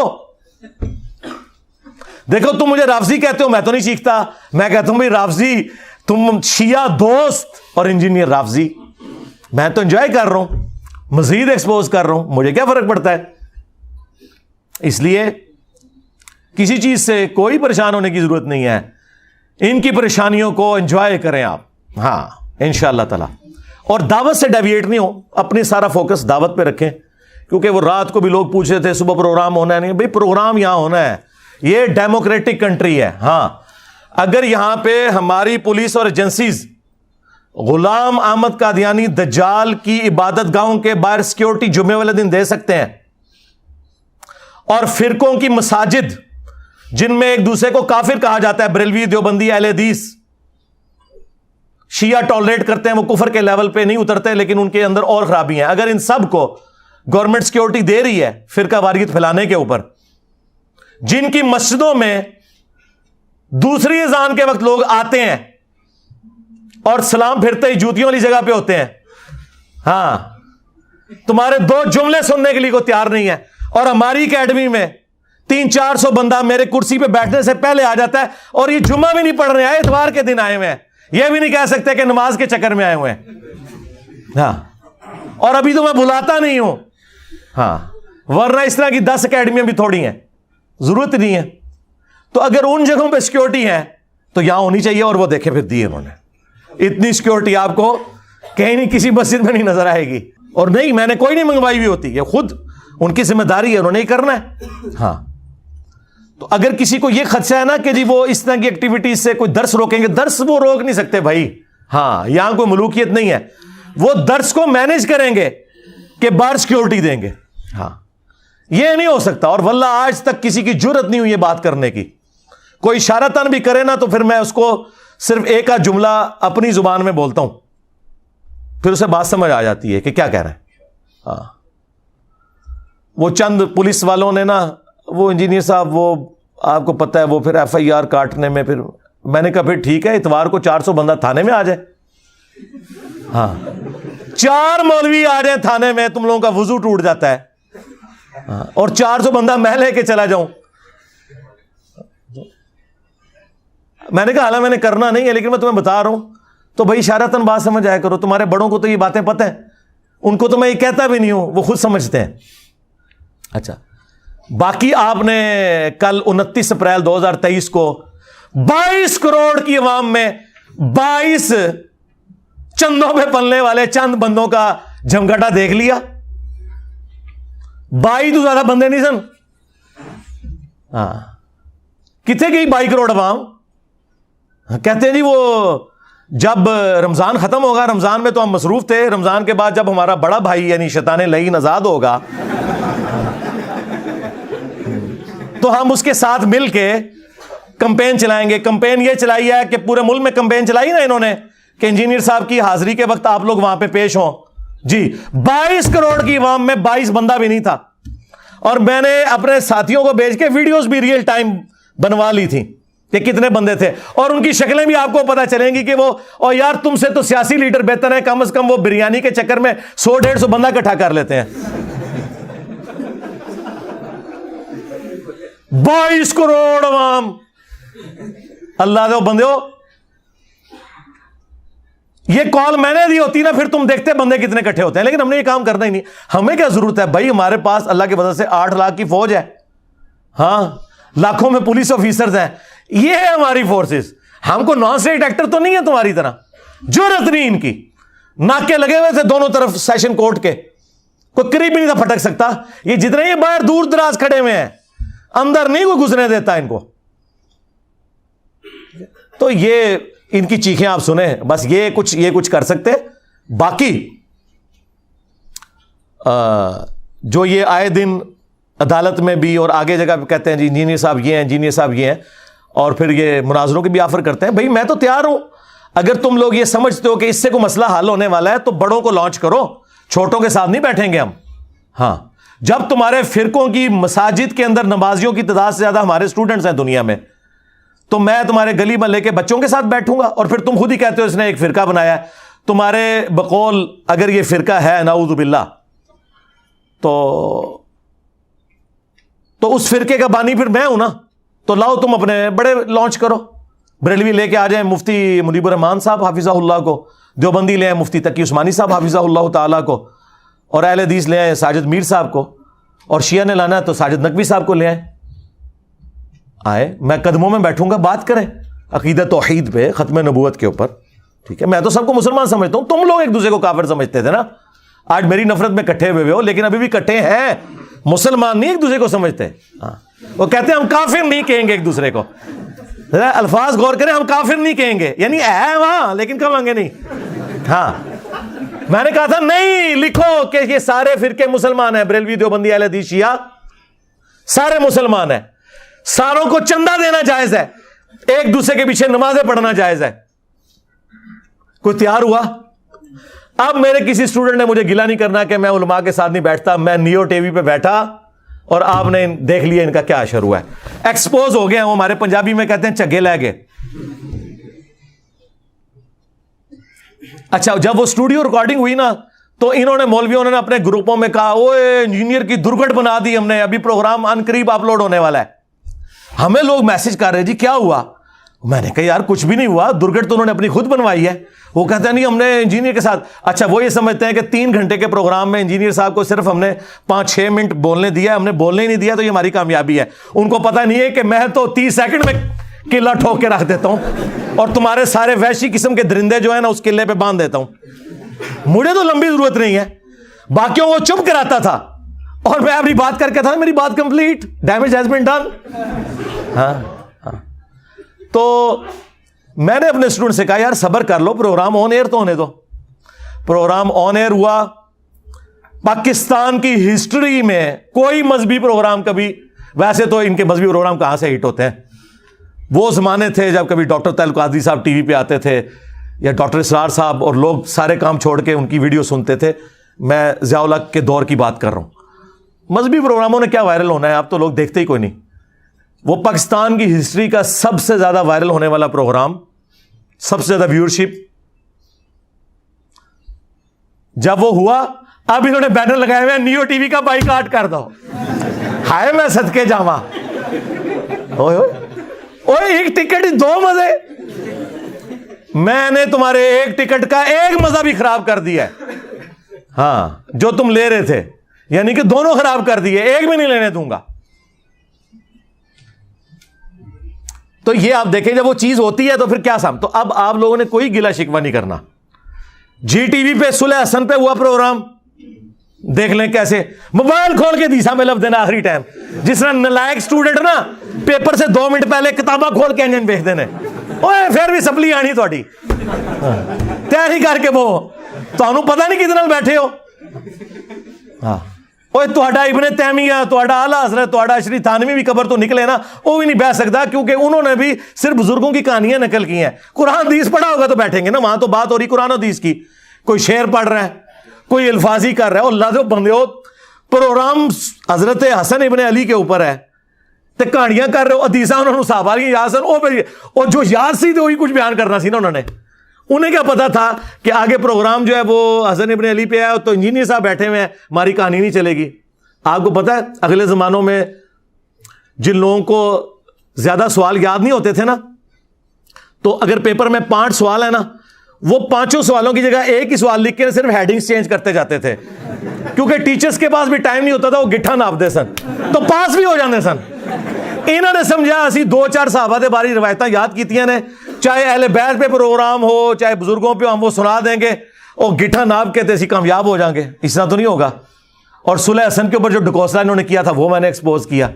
دیکھو تم مجھے رافضی کہتے ہو, میں تو نہیں چیختا. میں کہتا ہوں بھائی رافضی, تم شیعہ دوست اور انجینئر رافضی, میں تو انجوائے کر رہا ہوں, مزید ایکسپوز کر رہا ہوں, مجھے کیا فرق پڑتا ہے؟ اس لیے کسی چیز سے کوئی پریشان ہونے کی ضرورت نہیں ہے. ان کی پریشانیوں کو انجوائے کریں آپ, ہاں انشاءاللہ تعالی. اور دعوت سے ڈیویٹ نہیں ہو, اپنی سارا فوکس دعوت پہ رکھیں. کیونکہ وہ رات کو بھی لوگ پوچھ رہے تھے صبح پروگرام ہونا ہے, نہیں بھائی پروگرام یہاں ہونا ہے, یہ ڈیموکریٹک کنٹری ہے. ہاں اگر یہاں پہ ہماری پولیس اور ایجنسیز غلام احمد قادیانی دجال کی عبادت گاہوں کے باہر سیکیورٹی جمعے والے دن دے سکتے ہیں, اور فرقوں کی مساجد جن میں ایک دوسرے کو کافر کہا جاتا ہے, بریلوی, دیوبندی, اہل حدیث, شیعہ ٹالریٹ کرتے ہیں, وہ کفر کے لیول پہ نہیں اترتے لیکن ان کے اندر اور خرابی ہیں. اگر ان سب کو گورنمنٹ سیکیورٹی دے رہی ہے فرقہ واریت پھیلانے کے اوپر, جن کی مسجدوں میں دوسری اذان کے وقت لوگ آتے ہیں اور سلام پھرتے ہی جوتیوں والی جگہ پہ ہوتے ہیں, ہاں تمہارے 2 جملے سننے کے لیے کوئی تیار نہیں ہے, اور ہماری اکیڈمی میں 300-400 بندہ میرے کرسی پہ بیٹھنے سے پہلے آ جاتا ہے, اور یہ جمعہ بھی نہیں پڑھ رہے ہیں, اتوار کے دن آئے ہوئے ہیں, یہ بھی نہیں کہہ سکتے کہ نماز کے چکر میں آئے ہوئے ہیں. ہاں اور ابھی تو میں بلاتا نہیں ہوں, ہاں ورنہ اس طرح کی 10 اکیڈمیاں بھی تھوڑی ہیں, ضرورت نہیں ہے. تو اگر ان جگہوں پہ سیکیورٹی ہے تو یہاں ہونی چاہیے, اور وہ دیکھیں پھر دی انہوں نے. اتنی سیکیورٹی آپ کو کہیں نہیں کسی مسجد میں نہیں نظر آئے گی. اور نہیں, میں نے کوئی نہیں منگوائی ہوئی ہوتی, یہ خود ان کی ذمہ داری ہے, انہوں نے ہی کرنا ہے. ہاں تو اگر کسی کو یہ خدشہ ہے نا کہ جی وہ اس طرح کی ایکٹیویٹیز سے کوئی درس روکیں گے, درس وہ روک نہیں سکتے بھائی. ہاں یہاں کوئی ملوکیت نہیں ہے, وہ درس کو مینج کریں گے کہ باہر سیکیورٹی دیں گے. ہاں یہ نہیں ہو سکتا, اور واللہ آج تک کسی کی جرت نہیں ہوئی یہ بات کرنے کی. کوئی اشارتاً بھی کرے نا تو پھر میں اس کو صرف ایک آدھ جملہ اپنی زبان میں بولتا ہوں, پھر اسے بات سمجھ آ جاتی ہے کہ کیا کہہ رہے ہیں. ہاں وہ چند پولیس والوں نے نا, وہ انجینئر صاحب, وہ آپ کو پتہ ہے وہ پھر ایف آئی آر کاٹنے میں, پھر میں نے کہا پھر ٹھیک ہے اتوار کو 400 بندہ تھانے میں آ جائے. ہاں 4 مولوی آ جائیں تھانے میں, تم لوگوں کا وضو ٹوٹ جاتا ہے. ہاں اور 400 بندہ میں لے کے چلا جاؤں. میں نے کہا حالانکہ میں نے کرنا نہیں ہے لیکن میں تمہیں بتا رہا ہوں, تو بھائی اشارتاً بات سمجھ آیا کرو. تمہارے بڑوں کو تو یہ باتیں پتہ ہیں, ان کو تو میں یہ کہتا بھی نہیں ہوں, وہ خود سمجھتے ہیں. اچھا باقی آپ نے کل 29 اپریل 2023 کو 22 کروڑ کی عوام میں 22 چندوں پہ پلنے والے چند بندوں کا جمگٹا دیکھ لیا. 22 تو زیادہ بندے نہیں سن. ہاں کتنے گئی 22 کروڑ عوام؟ کہتے ہیں جی وہ جب رمضان ختم ہوگا, رمضان میں تو ہم مصروف تھے, رمضان کے بعد جب ہمارا بڑا بھائی یعنی شیطان لعین آزاد ہوگا تو ہم اس کے ساتھ مل کے کمپین چلائیں گے. کمپین یہ چلائی ہے کہ پورے ملک میں کمپین چلائی نا انہوں نے کہ انجینئر صاحب کی حاضری کے وقت آپ لوگ وہاں پہ پیش ہوں. جی 22 کروڑ کی عوام میں 22 بندہ بھی نہیں تھا, اور میں نے اپنے ساتھیوں کو بھیج کے ویڈیوز بھی ریئل ٹائم بنوا لی تھی کہ کتنے بندے تھے, اور ان کی شکلیں بھی آپ کو پتا چلیں گی کہ وہ, اور یار تم سے تو سیاسی لیڈر بہتر ہیں, کم از کم وہ بریانی کے چکر میں 100-150 بندہ اکٹھا کر لیتے ہیں. 22 کروڑ عوام, اللہ دے بندے ہو. یہ کال میں نے دی ہوتی نا پھر تم دیکھتے بندے کتنے اکٹھے ہوتے ہیں, لیکن ہم نے یہ کام کرنا ہی نہیں. ہمیں کیا ضرورت ہے بھائی, ہمارے پاس اللہ کی وجہ سے 8 لاکھ کی فوج ہے, ہاں لاکھوں میں پولیس آفیسرز ہیں, یہ ہے ہماری فورسز. ہم کو نان اسٹیٹ ایکٹر تو نہیں ہے تمہاری طرح, جرت نہیں ان کی. ناکے لگے ہوئے تھے دونوں طرف سیشن کورٹ کے, کوئی قریب بھی نہیں تھا پھٹک سکتا. یہ جتنے یہ باہر دور دراز کھڑے ہوئے ہیں, اندر نہیں کوئی گزرنے دیتا ان کو. تو یہ ان کی چیخیں آپ سنیں, بس یہ کچھ کر سکتے. باقی جو یہ آئے دن عدالت میں بھی اور آگے جگہ پہ کہتے ہیں جی انجینئر صاحب یہ ہیں, انجینئر صاحب یہ ہیں, اور پھر یہ مناظروں کی بھی آفر کرتے ہیں. بھائی میں تو تیار ہوں, اگر تم لوگ یہ سمجھتے ہو کہ اس سے کوئی مسئلہ حل ہونے والا ہے تو بڑوں کو لانچ کرو, چھوٹوں کے ساتھ نہیں بیٹھیں گے ہم. ہاں جب تمہارے فرقوں کی مساجد کے اندر نمازیوں کی تعداد سے زیادہ ہمارے اسٹوڈنٹس ہیں دنیا میں, تو میں تمہارے گلی محلے کے بچوں کے ساتھ بیٹھوں گا؟ اور پھر تم خود ہی کہتے ہو اس نے ایک فرقہ بنایا ہے. تمہارے بقول اگر یہ فرقہ ہے نعوذ باللہ, تو اس فرقے کا بانی پھر میں ہوں نا. تو لاؤ تم اپنے بڑے لانچ کرو. بریلوی لے کے آ جائیں مفتی منیب الرحمان صاحب حافظہ اللہ کو, دیوبندی لے آئیں مفتی تقی عثمانی صاحب حافظہ اللہ تعالیٰ کو, اور اہل حدیث لے آئیں ساجد میر صاحب کو, اور شیعہ نے لانا ہے تو ساجد نقوی صاحب کو لے آئیں. آئے, میں قدموں میں بیٹھوں گا, بات کریں عقیدہ توحید پہ, ختم نبوت کے اوپر. ٹھیک ہے, میں تو سب کو مسلمان سمجھتا ہوں, تم لوگ ایک دوسرے کو کافر سمجھتے تھے نا. آج میری نفرت میں کٹھے ہوئے ہو, لیکن ابھی بھی کٹھے ہیں, مسلمان نہیں ایک دوسرے کو سمجھتے. ہاں, وہ کہتے ہیں ہم کافر نہیں کہیں گے ایک دوسرے کو. الفاظ غور کریں, ہم کافر نہیں کہیں گے, یعنی ہے وہاں لیکن کہیں گے نہیں. ہاں, میں نے کہا تھا نہیں, لکھو کہ یہ سارے فرقے مسلمان ہیں, بریلوی دیوبندی اہل حدیث شیعہ سارے مسلمان ہیں, ساروں کو چندہ دینا جائز ہے, ایک دوسرے کے پیچھے نمازیں پڑھنا جائز ہے. کوئی تیار ہوا؟ اب میرے کسی اسٹوڈنٹ نے مجھے گلا نہیں کرنا کہ میں علماء کے ساتھ نہیں بیٹھتا. میں نیو ٹی وی پہ بیٹھا اور آپ نے دیکھ لیا ان کا کیا اشر ہوا ہے. ایکسپوز ہو گیا, وہ ہمارے پنجابی میں کہتے ہیں چگے لے گئے. اچھا, جب وہ اسٹوڈیو ریکارڈنگ ہوئی نا, تو انہوں نے مولویوں نے اپنے گروپوں میں کہا اوے انجینئر کی درگٹ بنا دی ہم نے, ابھی پروگرام ان قریب اپلوڈ ہونے والا ہے. ہمیں لوگ میسج کر رہے جی کیا ہوا؟ میں نے کہا یار کچھ بھی نہیں ہوا, درگٹ تو انہوں نے اپنی خود بنوائی ہے. وہ کہتے ہیں نہیں ہم نے انجینئر کے ساتھ. اچھا, وہ یہ سمجھتے ہیں کہ 3 گھنٹے کے پروگرام میں انجینئر صاحب کو صرف ہم نے 5-6 منٹ بولنے دیا, ہم نے بولنے ہی نہیں دیا, تو یہ ہماری کامیابی ہے. ان کو پتہ نہیں ہے کہ میں تو 30 سیکنڈ میں قلعہ ٹھوک کے رکھ دیتا ہوں, اور تمہارے سارے وحشی قسم کے درندے جو ہیں نا اس قلعے پہ باندھ دیتا ہوں. مجھے تو لمبی ضرورت نہیں ہے, باقیوں کو چپ کراتا تھا, اور میں اپنی بات کر کے تھا, میری بات complete, damage has been done. ہاں, تو میں نے اپنے اسٹوڈنٹ سے کہا یار صبر کر لو, پروگرام آن ایئر تو ہونے دو. پروگرام آن ایئر ہوا. پاکستان کی ہسٹری میں کوئی مذہبی پروگرام کبھی, ویسے تو ان کے مذہبی پروگرام کہاں سے ہٹ ہوتے ہیں, وہ زمانے تھے جب کبھی ڈاکٹر طاہر القادری صاحب ٹی وی پہ آتے تھے, یا ڈاکٹر اسرار صاحب, اور لوگ سارے کام چھوڑ کے ان کی ویڈیو سنتے تھے. میں ضیاء الحق کے دور کی بات کر رہا ہوں. مذہبی پروگراموں نے کیا وائرل ہونا ہے, آپ تو لوگ دیکھتے ہی کوئی نہیں. وہ پاکستان کی ہسٹری کا سب سے زیادہ وائرل ہونے والا پروگرام, سب سے زیادہ ویورشپ, جب وہ ہوا, اب انہوں نے بینر لگائے ہوئے نیو ٹی وی کا بائیکاٹ کر دو. ہائے میں صدقے جاواں, اوئے ایک ٹکٹ 2 مزے, میں نے تمہارے ایک ٹکٹ کا ایک مزہ بھی خراب کر دیا ہے. ہاں, جو تم لے رہے تھے, یعنی کہ دونوں خراب کر دیے, ایک بھی نہیں لینے دوں گا. تو یہ آپ دیکھیں جب وہ چیز ہوتی ہے تو پھر کیا تو اب آپ لوگوں نے کوئی گلا شکوہ نہیں کرنا. جی ٹی وی پہ صلح حسن پہ ہوا پروگرام, دیکھ لیں کیسے موبائل کھول کے دیسا میں لفظ دینا آخری ٹائم, جس طرح نلائق اسٹوڈنٹ نا پیپر سے 2 منٹ پہلے کتاباں کھول کے انجن دیکھ دینے, اوے پھر بھی سپلی آنی تھوڑی تیاری کر کے, وہ تمہیں پتہ نہیں کتنے بیٹھے ہو. ہاں, اوے تہاڈا ابن تیمیہ, تہاڈا اعلیٰ حضرت, تہاڈا اشری تھانوی بھی قبر تو نکلے نا, وہ بھی نہیں بیٹھ سکتا, کیونکہ انہوں نے بھی صرف بزرگوں کی کہانیاں نقل کی ہیں. قرآن حدیث پڑھا ہوگا تو بیٹھیں گے نا, وہاں تو بات ہو رہی قرآن حدیث کی. کوئی شعر پڑھ رہا ہے, کوئی الفاظی کر رہا ہے, اور اللہ دے بندے ہو پروگرام حضرت حسن ابن علی کے اوپر ہے, تے کہانیاں کر رہے ہو, حدیثاں انہوں نے صحابہ کی یاد سن, اور جو یاد سی تو وہی کچھ بیان کرنا سی نا انہوں نے. انہیں کیا پتا تھا کہ آگے پروگرام جو ہے وہ حسن ابن علی پہ ہے, تو انجینئر صاحب بیٹھے ہوئے ہیں, ہماری کہانی نہیں چلے گی. آپ کو پتا ہے اگلے زمانوں میں جن لوگوں کو زیادہ سوال یاد نہیں ہوتے تھے نا, تو اگر پیپر میں 5 سوال ہے نا, وہ 5 سوالوں کی جگہ ایک ہی سوال لکھ کے صرف ہیڈنگز چینج کرتے جاتے تھے, کیونکہ ٹیچرز کے پاس بھی ٹائم نہیں ہوتا تھا, وہ گٹھا ناپتے سن, تو پاس بھی ہو جاتے سن. انہوں نے سمجھا اسی 2-4 صحابہ دے باری روایتاں یاد کیتیاں نے, چاہے اہل بیت پہ پروگرام ہو چاہے بزرگوں پہ, ہم وہ سنا دیں گے, اور گٹھا ناپ کے تے اسی کامیاب ہو جائیں گے. اس طرح تو نہیں ہوگا. اور صلح حسن کے اوپر جو ڈکوسلا انہوں نے کیا تھا وہ میں نے ایکسپوز کیا.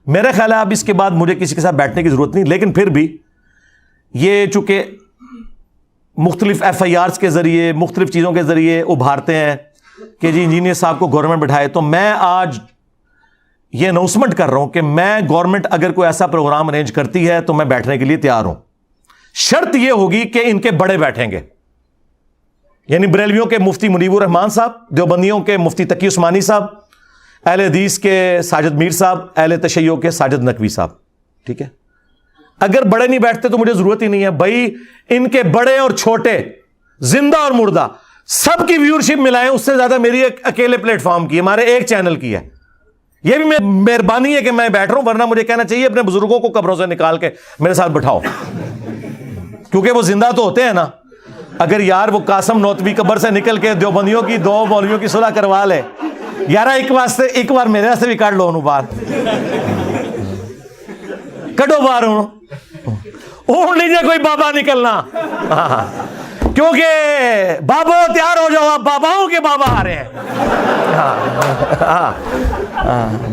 میرا خیال ہے اب اس کے بعد مجھے کسی کے ساتھ بیٹھنے کی ضرورت نہیں, لیکن پھر بھی یہ چونکہ مختلف FIRs کے ذریعے مختلف چیزوں کے ذریعے ابھارتے ہیں کہ جی انجینئر صاحب کو گورنمنٹ بٹھائے, تو میں آج یہ اناؤنسمنٹ کر رہا ہوں کہ میں گورنمنٹ اگر کوئی ایسا پروگرام ارینج کرتی ہے تو میں بیٹھنے کے لیے تیار ہوں. شرط یہ ہوگی کہ ان کے بڑے بیٹھیں گے, یعنی بریلویوں کے مفتی منیب الرحمان صاحب, دیوبندیوں کے مفتی تقی عثمانی صاحب, اہل حدیث کے ساجد میر صاحب، اہل تشیع کے ساجد نقوی صاحب، ٹھیک ہے؟ اگر بڑے نہیں بیٹھتے تو مجھے ضرورت ہی نہیں ہے بھائی، ان کے بڑے اور چھوٹے، زندہ اور مردہ، سب کی ویورشپ ملائیں، اس سے زیادہ میری ایک اکیلے پلیٹ فارم کی، ہمارے ایک چینل کی ہے۔ یہ بھی مہربانی ہے کہ میں بیٹھ رہا ہوں، ورنہ مجھے کہنا چاہیے اپنے بزرگوں کو قبروں سے نکال کے میرے ساتھ بٹھاؤ، کیونکہ وہ زندہ تو ہوتے ہیں نا۔ اگر یار وہ قاسم نوتوی قبر سے نکل کے دیوبندیوں کی 2 مولویوں کی صلح کروا لے، یار ایک بار میرے سے بھی کاٹ لو انہوں باہر، کٹو باہر اونٹ لیجیے کوئی بابا نکلنا، کیونکہ بابو تیار ہو جاؤ، آپ باباؤں کے بابا آ رہے ہیں،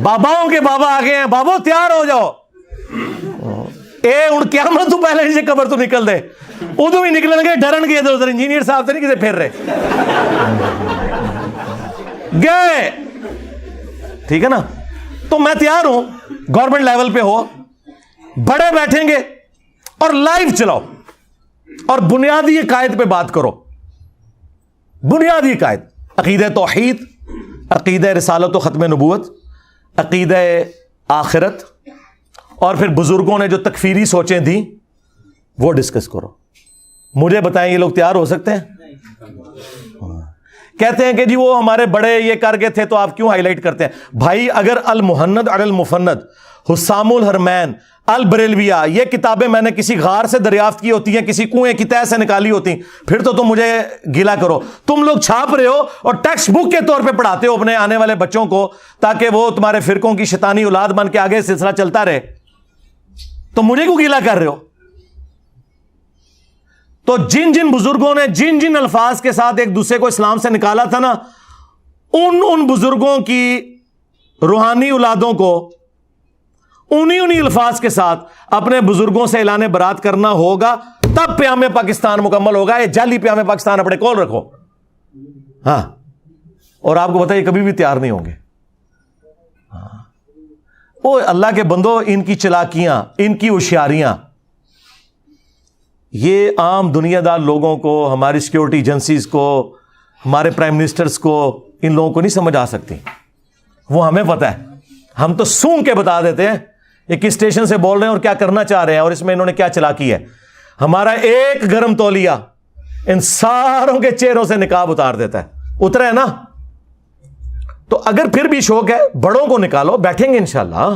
باباؤں کے بابا آ گئے ہیں، بابو تیار ہو جاؤ۔ ہوں قیامت تو پہلے نیچے قبر تو نکل دے، ادو بھی نکلیں گے، ڈرن گے ادھر ادھر، انجینئر صاحب سے نہیں کسی پھر رہے گئے، ٹھیک ہے نا؟ تو میں تیار ہوں، گورنمنٹ لیول پہ ہو، بڑے بیٹھیں گے اور لائیو چلاؤ اور بنیادی قائد پہ بات کرو، بنیادی قائد، عقیدہ توحید، عقیدہ رسالت و ختم نبوت، عقیدہ آخرت، اور پھر بزرگوں نے جو تکفیری سوچیں تھیں وہ ڈسکس کرو۔ مجھے بتائیں یہ لوگ تیار ہو سکتے ہیں؟ کہتے ہیں کہ جی وہ ہمارے بڑے یہ کر گئے تھے تو آپ کیوں ہائی لائٹ کرتے ہیں؟ بھائی اگر المہند علی المفند، حسام الحرمین، البریلویہ، یہ کتابیں میں نے کسی غار سے دریافت کی ہوتی ہیں، کسی کنویں کی تہ سے نکالی ہوتی، پھر تو تم مجھے گیلا کرو۔ تم لوگ چھاپ رہے ہو اور ٹیکسٹ بک کے طور پہ پڑھاتے ہو اپنے آنے والے بچوں کو، تاکہ وہ تمہارے فرقوں کی شیطانی اولاد بن کے آگے سلسلہ چلتا رہے، تو مجھے کیوں گیلا کر رہے ہو؟ تو جن جن بزرگوں نے جن جن الفاظ کے ساتھ ایک دوسرے کو اسلام سے نکالا تھا نا، ان بزرگوں کی روحانی اولادوں کو انہی الفاظ کے ساتھ اپنے بزرگوں سے اعلان برات کرنا ہوگا، تب پیام پاکستان مکمل ہوگا۔ یہ جعلی پیام پاکستان اپنے کول رکھو، ہاں، اور آپ کو بتائیے کبھی بھی تیار نہیں ہوں گے۔ وہ اللہ کے بندو، ان کی چلاکیاں، ان کی ہوشیاریاں، یہ عام دنیا دار لوگوں کو، ہماری سیکیورٹی ایجنسیز کو، ہمارے پرائم منسٹرز کو، ان لوگوں کو نہیں سمجھ آ سکتی۔ وہ ہمیں پتہ ہے، ہم تو سونگ کے بتا دیتے ہیں یہ کس اسٹیشن سے بول رہے ہیں اور کیا کرنا چاہ رہے ہیں، اور اس میں انہوں نے کیا چلاکی ہے۔ ہمارا ایک گرم تولیہ ان ساروں کے چہروں سے نقاب اتار دیتا ہے۔ اترا ہے نا؟ تو اگر پھر بھی شوق ہے، بڑوں کو نکالو، بیٹھیں گے انشاءاللہ۔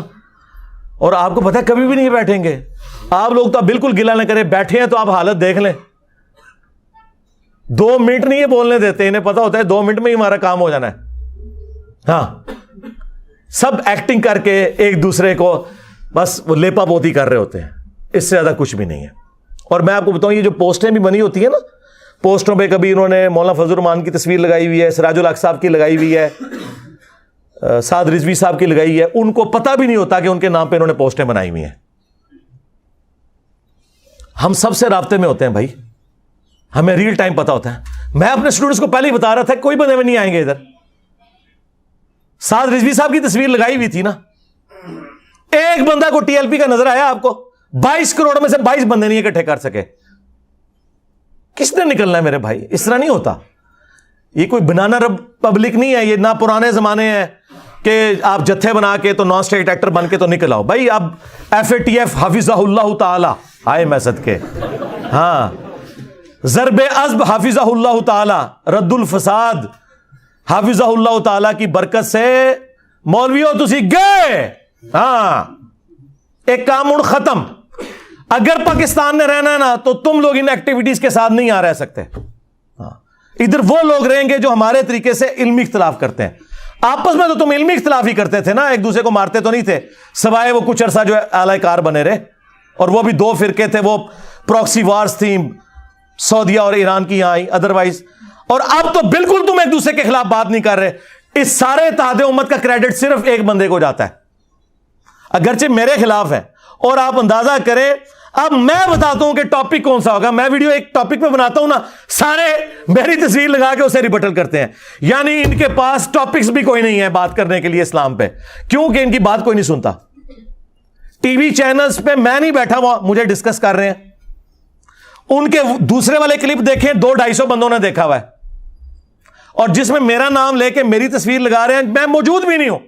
اور آپ کو پتہ ہے کبھی بھی نہیں بیٹھیں گے آپ لوگ، تو آپ بالکل گلہ نہ کریں، بیٹھے ہیں تو آپ حالت دیکھ لیں۔ 2 منٹ نہیں یہ بولنے دیتے، انہیں پتا ہوتا ہے 2 منٹ میں ہی ہمارا کام ہو جانا ہے۔ ہاں، سب ایکٹنگ کر کے ایک دوسرے کو بس وہ لیپا پوتی کر رہے ہوتے ہیں، اس سے زیادہ کچھ بھی نہیں ہے۔ اور میں آپ کو بتاؤں، یہ جو پوسٹیں بھی بنی ہوتی ہیں نا، پوسٹوں پہ کبھی انہوں نے مولانا فضل الرحمان کی تصویر لگائی ہوئی ہے، سراج الحق صاحب کی لگائی ہوئی ہے، سعد رضوی صاحب کی لگائی ہے، ان کو پتہ بھی نہیں ہوتا کہ ان کے نام پہ انہوں نے پوسٹیں بنائی ہوئی ہیں۔ ہم سب سے رابطے میں ہوتے ہیں بھائی، ہمیں ریل ٹائم پتہ ہوتا ہے۔ میں اپنے اسٹوڈنٹس کو پہلے ہی بتا رہا تھا کوئی بندے میں نہیں آئیں گے ادھر۔ سعد رضوی صاحب کی تصویر لگائی ہوئی تھی نا، ایک بندہ کو ٹی ایل پی کا نظر آیا آپ کو؟ 22 کروڑ میں سے 22 بندے نہیں اکٹھے کر سکے۔ کس نے نکلنا ہے میرے بھائی؟ اس طرح نہیں ہوتا۔ یہ کوئی بنانا پبلک نہیں ہے، یہ نہ پرانے زمانے ہیں کہ آپ جتھے بنا کے تو نان اسٹیٹ ایکٹر بن کے تو نکل آؤ بھائی۔ اب FATF حافظہ اللہ تعالی آئے میں صدقے، ہاں، ضرب عزب حافظہ اللہ تعالی، رد الفساد حافظہ اللہ تعالی کی برکت سے مولویوں تسی گئے، ہاں، ایک کام ان ختم۔ اگر پاکستان نے رہنا ہے نا تو تم لوگ ان ایکٹیویٹیز کے ساتھ نہیں رہ سکتے۔ ادھر وہ لوگ رہیں گے جو ہمارے طریقے سے علمی اختلاف کرتے ہیں۔ آپس میں تو تم علمی اختلاف ہی کرتے تھے نا، ایک دوسرے کو مارتے تو نہیں تھے، سوائے وہ کچھ عرصہ جو اعلی کار بنے رہے، اور وہ بھی 2 فرقے تھے، وہ پروکسی وارز تھیں سعودیہ اور ایران کی یہاں آئی، ادروائز۔ اور اب تو بالکل تم ایک دوسرے کے خلاف بات نہیں کر رہے۔ اس سارے اتحاد امت کا کریڈٹ صرف ایک بندے کو جاتا ہے، اگرچہ میرے خلاف ہے۔ اور آپ اندازہ کریں، اب میں بتاتا ہوں کہ ٹاپک کون سا ہوگا۔ میں ویڈیو ایک ٹاپک پہ بناتا ہوں نا، سارے میری تصویر لگا کے اسے ریبٹل کرتے ہیں، یعنی ان کے پاس ٹاپکس بھی کوئی نہیں ہے بات کرنے کے لیے اسلام پہ، کیونکہ ان کی بات کوئی نہیں سنتا۔ ٹی وی چینلز پہ میں نہیں بیٹھا ہوا، مجھے ڈسکس کر رہے ہیں۔ ان کے دوسرے والے کلپ دیکھیں، 200-250 بندوں نے دیکھا ہوا ہے، اور جس میں میرا نام لے کے میری تصویر لگا رہے ہیں، میں موجود بھی نہیں ہوں،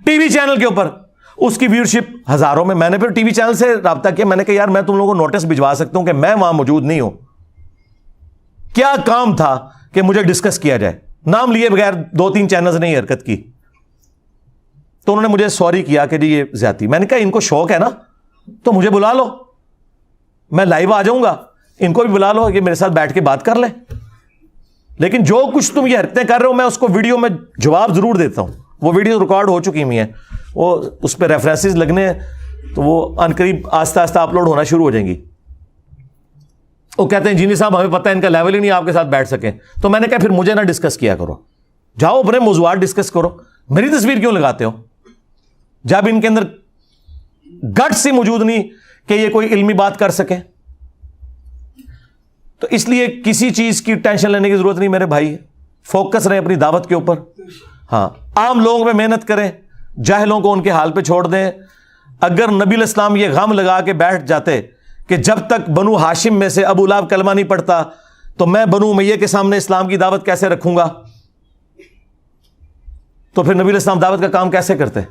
ٹی وی چینل کے اوپر اس کی ویورشپ ہزاروں میں. میں نے پھر ٹی وی چینل سے رابطہ کیا, میں نے کہا یار میں تم لوگوں کو نوٹس بھجوا سکتا ہوں کہ میں وہاں موجود نہیں ہوں, کیا کام تھا کہ مجھے ڈسکس کیا جائے. نام لیے بغیر 2-3 چینلز نے حرکت کی, تو انہوں نے مجھے سوری کیا کہ جی یہ زیادتی. میں نے کہا ان کو شوق ہے نا تو مجھے بلا لو, میں لائیو آ جاؤں گا, ان کو بھی بلا لو کہ میرے ساتھ بیٹھ کے بات کر لیں. لیکن جو کچھ تم یہ حرکتیں کر رہے ہو میں اس کو ویڈیو میں جواب ضرور دیتا ہوں. وہ ویڈیو ریکارڈ ہو چکی ہوئی ہیں, وہ اس پہ ریفرنسز لگنے ہیں تو وہ عنقریب آہستہ آہستہ اپلوڈ ہونا شروع ہو جائیں گی. وہ کہتے ہیں انجینئر صاحب ہمیں پتہ ہے ان کا لیول ہی نہیں آپ کے ساتھ بیٹھ سکیں. تو میں نے کہا پھر مجھے نہ ڈسکس کیا کرو, جاؤ اپنے موضوعات ڈسکس کرو, میری تصویر کیوں لگاتے ہو جب ان کے اندر گٹ سے موجود نہیں کہ یہ کوئی علمی بات کر سکے. تو اس لیے کسی چیز کی ٹینشن لینے کی ضرورت نہیں میرے بھائی, فوکس رہیں اپنی دعوت کے اوپر. ہاں عام لوگوں پہ محنت کریں, جاہلوں کو ان کے حال پہ چھوڑ دیں. اگر نبی علیہ السلام یہ غم لگا کے بیٹھ جاتے کہ جب تک بنو ہاشم میں سے ابو لہب کلمہ نہیں پڑھتا تو میں بنو امیہ کے سامنے اسلام کی دعوت کیسے رکھوں گا, تو پھر نبی علیہ السلام دعوت کا کام کیسے کرتے.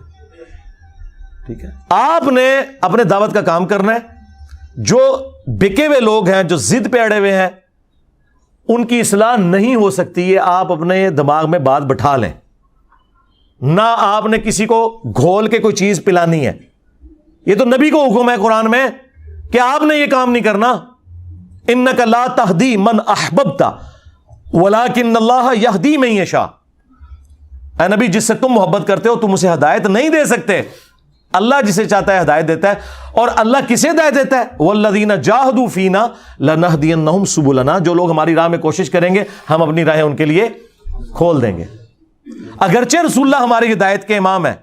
ٹھیک ہے, آپ نے اپنے دعوت کا کام کرنا ہے. جو بکے ہوئے لوگ ہیں, جو ضد پہ اڑے ہوئے ہیں, ان کی اصلاح نہیں ہو سکتی. یہ آپ اپنے دماغ میں بات بٹھا لیں. نہ آپ نے کسی کو گھول کے کوئی چیز پلانی ہے, یہ تو نبی کو حکم ہے قرآن میں کہ آپ نے یہ کام نہیں کرنا. انک لا تہدی من احببت ولکن اللہ یہدی من یشاء. اے نبی جس سے تم محبت کرتے ہو تم اسے ہدایت نہیں دے سکتے, اللہ جسے چاہتا ہے ہدایت دیتا ہے. اور اللہ کسے ہدایت دیتا ہے؟ والذین جاہدوا فینا لنہدینہم سبلنا. جو لوگ ہماری راہ میں کوشش کریں گے ہم اپنی راہیں ان کے لیے کھول دیں گے. اگرچہ رسول اللہ ہماری ہدایت کے امام ہے.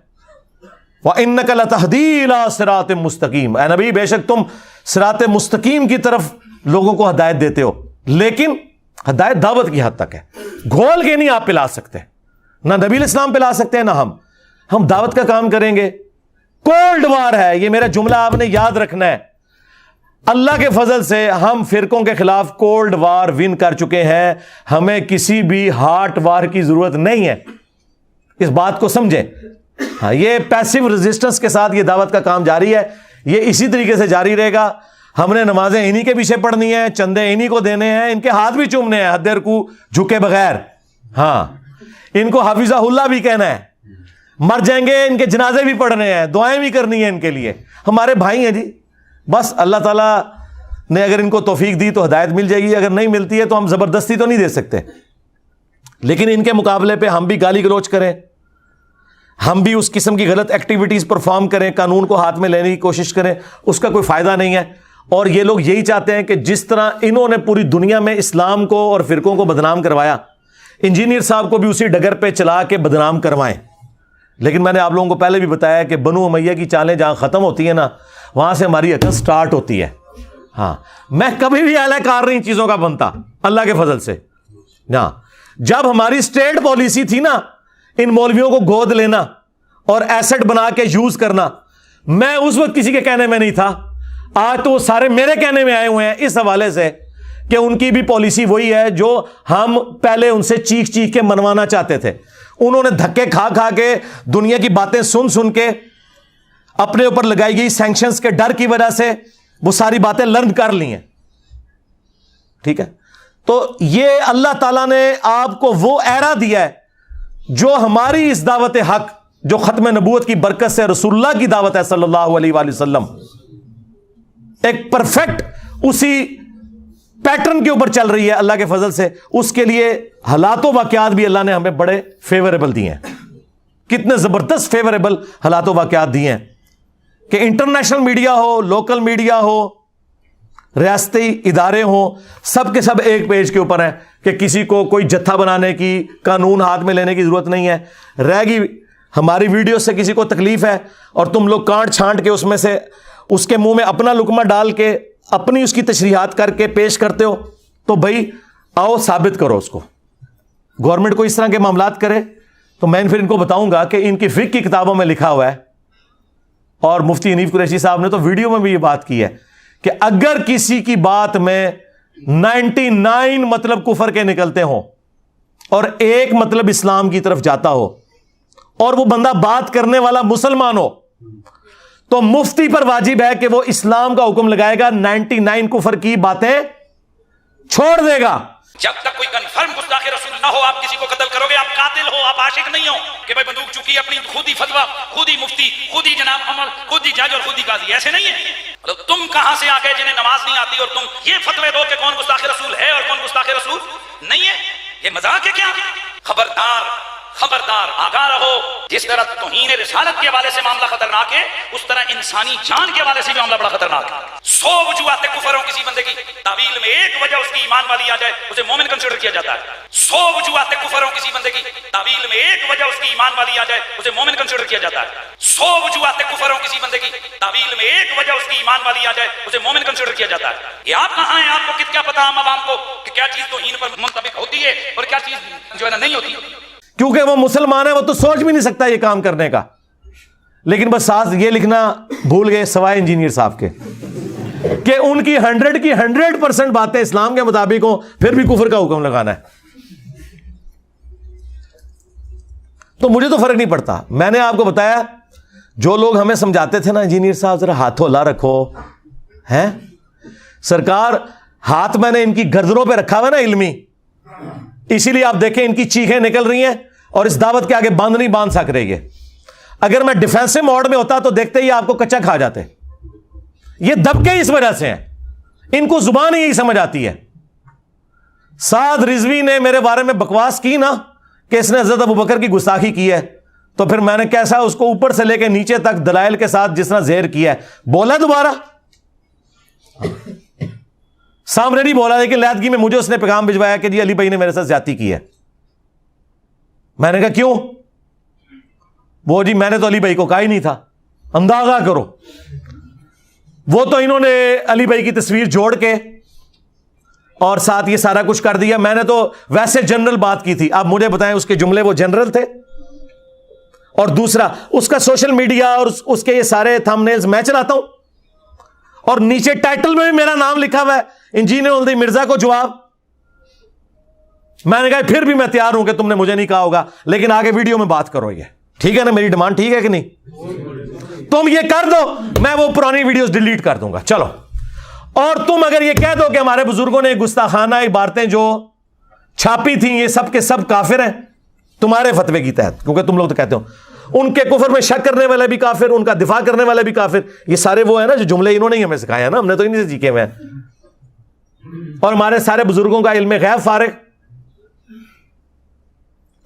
وَإِنَّكَ لَتَهْدِي إِلَىٰ صِرَاطٍ مُسْتَقِيمٍ. اے نبی بے شک تم صراط مستقیم کی طرف لوگوں کو ہدایت دیتے ہو, لیکن ہدایت دعوت کی حد تک ہے. گھول کے نہیں آپ پلا سکتے, نہ نبی علیہ السلام پلا سکتے ہیں نہ ہم دعوت کا کام کریں گے. کولڈ وار ہے یہ, میرا جملہ آپ نے یاد رکھنا ہے. اللہ کے فضل سے ہم فرقوں کے خلاف کولڈ وار ون کر چکے ہیں. ہمیں کسی بھی ہاٹ وار کی ضرورت نہیں ہے, اس بات کو سمجھیں. ہاں یہ پیسیو ریزسٹنس کے ساتھ یہ دعوت کا کام جاری ہے, یہ اسی طریقے سے جاری رہے گا. ہم نے نمازیں انہی کے پیچھے پڑھنی ہیں, چندے انہی کو دینے ہیں, ان کے ہاتھ بھی چومنے ہیں حد رکوع جھکے بغیر. ہاں ان کو حافظہ اللہ بھی کہنا ہے, مر جائیں گے ان کے جنازے بھی پڑھنے ہیں, دعائیں بھی کرنی ہیں ان کے لیے. ہمارے بھائی ہیں جی, بس اللہ تعالیٰ نے اگر ان کو توفیق دی تو ہدایت مل جائے گی, اگر نہیں ملتی ہے تو ہم زبردستی تو نہیں دے سکتے. لیکن ان کے مقابلے پہ ہم بھی گالی گلوچ کریں, ہم بھی اس قسم کی غلط ایکٹیویٹیز پرفارم کریں, قانون کو ہاتھ میں لینے کی کوشش کریں, اس کا کوئی فائدہ نہیں ہے. اور یہ لوگ یہی چاہتے ہیں کہ جس طرح انہوں نے پوری دنیا میں اسلام کو اور فرقوں کو بدنام کروایا, انجینئر صاحب کو بھی اسی ڈگر پہ چلا کے بدنام کروائیں. لیکن میں نے آپ لوگوں کو پہلے بھی بتایا کہ بنو امیہ کی چالیں جہاں ختم ہوتی ہیں نا, وہاں سے ہماری عقل سٹارٹ ہوتی ہے. ہاں میں کبھی بھی اعلی کار نہیں چیزوں کا بنتا اللہ کے فضل سے. ہاں جب ہماری اسٹیٹ پالیسی تھی نا ان مولویوں کو گود لینا اور ایسٹ بنا کے یوز کرنا, میں اس وقت کسی کے کہنے میں نہیں تھا. آج تو وہ سارے میرے کہنے میں آئے ہوئے ہیں اس حوالے سے کہ ان کی بھی پالیسی وہی ہے جو ہم پہلے ان سے چیخ چیخ کے منوانا چاہتے تھے. انہوں نے دھکے کھا کھا کے دنیا کی باتیں سن سن کے اپنے اوپر لگائی گئی سینکشنز کے ڈر کی وجہ سے وہ ساری باتیں لرن کر لی ہیں. ٹھیک ہے, تو یہ اللہ تعالیٰ نے آپ کو وہ ایرا دیا ہے جو ہماری اس دعوت حق, جو ختم نبوت کی برکت سے رسول اللہ کی دعوت ہے صلی اللہ علیہ وآلہ وسلم, ایک پرفیکٹ اسی پیٹرن کے اوپر چل رہی ہے اللہ کے فضل سے. اس کے لیے حالات و واقعات بھی اللہ نے ہمیں بڑے فیوریبل دیے ہیں. کتنے زبردست فیوریبل حالات و واقعات دیے ہیں کہ انٹرنیشنل میڈیا ہو, لوکل میڈیا ہو, ریاستی ادارے ہوں, سب کے سب ایک پیج کے اوپر ہیں کہ کسی کو کوئی جتھا بنانے کی, قانون ہاتھ میں لینے کی ضرورت نہیں ہے. رہ گی ہماری ویڈیو سے کسی کو تکلیف ہے اور تم لوگ کانٹ چھانٹ کے اس میں سے اس کے منہ میں اپنا لقمہ ڈال کے اپنی اس کی تشریحات کر کے پیش کرتے ہو, تو بھائی آؤ ثابت کرو اس کو. گورنمنٹ کو اس طرح کے معاملات کرے تو میں پھر ان کو بتاؤں گا کہ ان کی فقہ کی کتابوں میں لکھا ہوا ہے, اور مفتی حنیف قریشی صاحب نے تو ویڈیو میں بھی یہ بات کی ہے کہ اگر کسی کی بات میں 99 مطلب کفر کے نکلتے ہوں اور ایک مطلب اسلام کی طرف جاتا ہو, اور وہ بندہ بات کرنے والا مسلمان ہو تو مفتی پر واجب ہے کہ وہ اسلام کا حکم لگائے گا, 99 کفر کی باتیں چھوڑ دے گا. جب تک کوئی کنفرم گستاخ رسول نہ ہو آپ کسی کو قتل کرو گے, آپ قاتل ہو, آپ عاشق نہیں ہو کہ بھائی بندوق چکی اپنی خود ہی فتویٰ, خود ہی مفتی, خود ہی جناب عمر, خود ہی جج اور خود ہی قاضی. ایسے نہیں ہے. تم کہاں سے آ گئے جنہیں نماز نہیں آتی اور تم یہ فتوے دو کہ کون گستاخ رسول ہے اور کون گستاخ رسول نہیں ہے؟ یہ مذاق ہے کیا؟ خبردار خبردار, آگاہ رہو. جس طرح توہین رسالت کے حوالے سے معاملہ خطرناک ہے, اس طرح انسانی جان کے حوالے سے بھی معاملہ بڑا خطرناک ہے. 100 وجوہات کفر ہوں کسی بندے کی, تعویل میں ایک وجہ اس کی ایمان والی آ جائے اسے مومن کنسیڈر کیا جاتا ہے. 100 وجوہات کفر ہوں کسی بندے کی, تعویل میں ایک وجہ اس کی ایمان والی آ جائے اسے مومن کنسیڈر کیا جاتا ہے. 100 وجوہات کفر ہوں کسی بندے کی, تعویل میں ایک وجہ اس کی ایمان والی آ جائے اسے مومن کنسیڈر کیا جاتا ہے. یہ آپ کہاں ہیں؟ آپ کو کیا پتا عام عوام کو کہ کیا چیز توہین پر منطبق ہوتی ہے اور کیا چیز جو ہے نا نہیں ہوتی. کیونکہ وہ مسلمان ہے, وہ تو سوچ بھی نہیں سکتا یہ کام کرنے کا. لیکن بس ساتھ یہ لکھنا بھول گئے سوائے انجینئر صاحب کے کہ ان کی 100% باتیں اسلام کے مطابق ہوں, پھر بھی کفر کا حکم لگانا ہے. تو مجھے تو فرق نہیں پڑتا. میں نے آپ کو بتایا جو لوگ ہمیں سمجھاتے تھے نا, انجینئر صاحب ذرا ہاتھوں لا رکھو, ہیں سرکار ہاتھ میں نے ان کی گردنوں پہ رکھا ہوا نا علمی, اسی لیے آپ دیکھیں ان کی چیخیں نکل رہی ہیں اور اس دعوت کے آگے بند نہیں باندھ سک رہی ہے. اگر میں ڈیفینسو موڈ میں ہوتا تو دیکھتے ہی آپ کو کچا کھا جاتے. یہ دبکے اس وجہ سے ہیں, ان کو زبان ہی یہی سمجھ آتی ہے. سعد رضوی نے میرے بارے میں بکواس کی نا کہ اس نے حضرت ابوبکر کی گستاخی کی ہے, تو پھر میں نے کیسا اس کو اوپر سے لے کے نیچے تک دلائل کے ساتھ جس طرح زہر کیا ہے, بولا دوبارہ سامنے نہیں بولا, لیکن لیدگی میں مجھے اس نے پیغام بھجوایا کہ جی علی بھائی نے میرے ساتھ زیادتی کی ہے. میں نے کہا کیوں؟ وہ جی میں نے تو علی بھائی کو کہا ہی نہیں تھا. اندازہ کرو, وہ تو انہوں نے علی بھائی کی تصویر جوڑ کے اور ساتھ یہ سارا کچھ کر دیا. میں نے تو ویسے جنرل بات کی تھی. آپ مجھے بتائیں اس کے جملے وہ جنرل تھے؟ اور دوسرا اس کا سوشل میڈیا اور اس کے یہ سارے تھم نیلز میں چلاتا ہوں, اور نیچے ٹائٹل میں بھی میرا نام لکھا ہوا ہے, انجینئر الدی مرزا کو جواب. میں نے کہا پھر بھی میں تیار ہوں کہ تم نے مجھے نہیں کہا ہوگا, لیکن آگے ویڈیو میں بات کرو. یہ ٹھیک ہے نا, میری ڈیمانڈ ٹھیک ہے کہ نہیں؟ تم یہ کر دو, میں وہ پرانی ویڈیوز ڈیلیٹ کر دوں گا. چلو, اور تم اگر یہ کہہ دو کہ ہمارے بزرگوں نے گستاخانہ عبارتیں جو چھاپی تھیں یہ سب کے سب کافر ہیں تمہارے فتوے کی تحت, کیونکہ تم لوگ تو کہتے ہو ان کے کفر میں شک کرنے والے بھی کافر, ان کا دفاع کرنے والے بھی کافر. یہ سارے وہ ہیں نا جو جملے انہوں نے ہی ہمیں سکھائے ہیں نا, ہم نے تو انہیں سے سیکھے ہوئے ہیں. اور ہمارے سارے بزرگوں کا علم غیب فارغ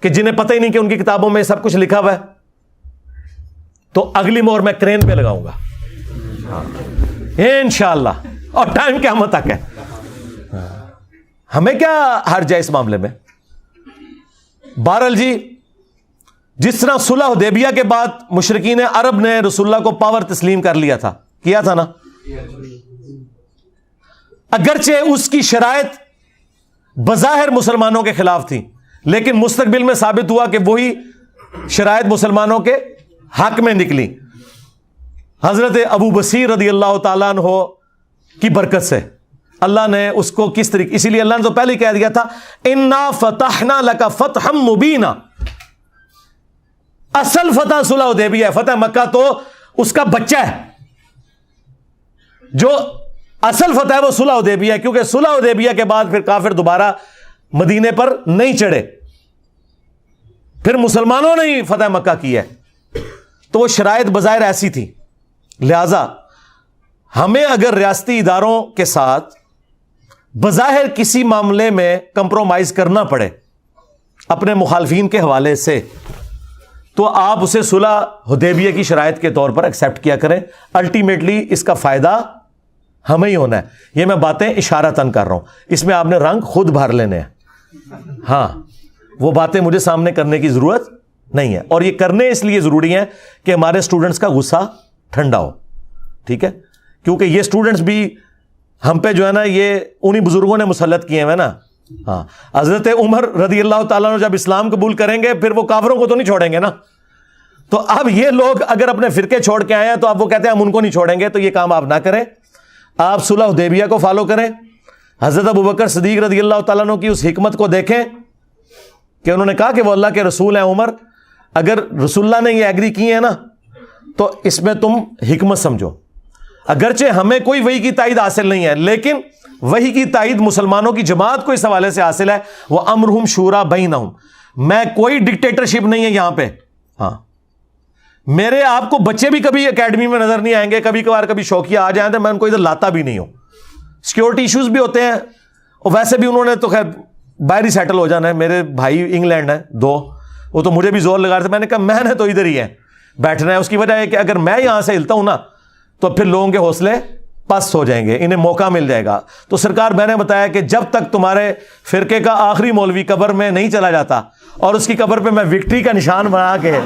کہ جنہیں پتہ ہی نہیں کہ ان کی کتابوں میں سب کچھ لکھا ہوا ہے. تو اگلی مہر میں کرین پہ لگاؤں گا انشاءاللہ, اور ٹائم قیامت تک ہے. ہمیں کیا حرج ہے اس معاملے میں؟ بہرحال جی, جس طرح صلح حدیبیہ کے بعد مشرکین عرب نے رسول اللہ کو پاور تسلیم کر لیا تھا, کیا تھا نا, اگرچہ اس کی شرائط بظاہر مسلمانوں کے خلاف تھی, لیکن مستقبل میں ثابت ہوا کہ وہی شرائط مسلمانوں کے حق میں نکلی. حضرت ابو بصیر رضی اللہ تعالیٰ عنہ کی برکت سے اللہ نے اس کو کس طریقے, اسی لیے اللہ نے تو پہلے کہہ دیا تھا انا فتحنا لک فتحا مبینا. اصل فتح صلح حدیبیہ ہے, فتح مکہ تو اس کا بچہ ہے. جو اصل فتح ہے وہ صلح حدیبیہ ہے, کیونکہ صلح حدیبیہ کے بعد پھر کافر دوبارہ مدینے پر نہیں چڑھے, پھر مسلمانوں نے ہی فتح مکہ کی ہے. تو وہ شرائط بظاہر ایسی تھی, لہذا ہمیں اگر ریاستی اداروں کے ساتھ بظاہر کسی معاملے میں کمپرومائز کرنا پڑے اپنے مخالفین کے حوالے سے, تو آپ اسے صلح حدیبیہ کی شرائط کے طور پر ایکسیپٹ کیا کریں. الٹیمیٹلی اس کا فائدہ ہمیں ہی ہونا ہے. یہ میں باتیں اشارتاً کر رہا ہوں, اس میں آپ نے رنگ خود بھر لینے ہیں. ہاں, وہ باتیں مجھے سامنے کرنے کی ضرورت نہیں ہے, اور یہ کرنے اس لیے ضروری ہیں کہ ہمارے اسٹوڈنٹس کا غصہ ٹھنڈا ہو. ٹھیک ہے, کیونکہ یہ اسٹوڈنٹس بھی ہم پہ جو ہے نا یہ انہی بزرگوں نے مسلط کیے ہیں نا. ہاں, حضرت عمر رضی اللہ تعالیٰ عنہ جب اسلام قبول کریں گے پھر وہ کافروں کو تو نہیں چھوڑیں گے نا. تو اب یہ لوگ اگر اپنے فرقے چھوڑ کے آئے ہیں تو اب وہ کہتے ہیں ہم ان کو نہیں چھوڑیں گے, تو یہ کام آپ نہ کریں. آپ صلح حدیبیہ کو فالو کریں. حضرت ابوبکر صدیق رضی اللہ تعالیٰ عنہ کی اس حکمت کو دیکھیں کہ انہوں نے کہا کہ وہ اللہ کے رسول ہیں عمر, اگر رسول اللہ نے یہ ایگری کی ہے نا تو اس میں تم حکمت سمجھو. اگرچہ ہمیں کوئی وحی کی تائید حاصل نہیں ہے, لیکن وحی کی تائید مسلمانوں کی جماعت کو اس حوالے سے حاصل ہے, وہ امرہم شورا بینہم. میں کوئی ڈکٹیٹرشپ نہیں ہے یہاں پہ. ہاں میرے آپ کو بچے بھی کبھی اکیڈمی میں نظر نہیں آئیں گے, کبھی کبھار کبھی شوقیہ آ جائیں تو میں ان کو ادھر لاتا بھی نہیں ہوں. سیکیورٹی ایشوز بھی ہوتے ہیں, اور ویسے بھی انہوں نے تو خیر باہر ہی سیٹل ہو جانا ہے. میرے بھائی انگلینڈ ہیں 2, وہ تو مجھے بھی زور لگا رہے تھے. میں نے کہا میں نے تو ادھر ہی ہے بیٹھنا ہے. اس کی وجہ ہے کہ اگر میں یہاں سے ہلتا ہوں نا تو پھر لوگوں کے حوصلے پست ہو جائیں گے, انہیں موقع مل جائے گا. تو سرکار میں نے بتایا کہ جب تک تمہارے فرقے کا آخری مولوی قبر میں نہیں چلا جاتا اور اس کی قبر پہ میں وکٹری کا نشان بنا کے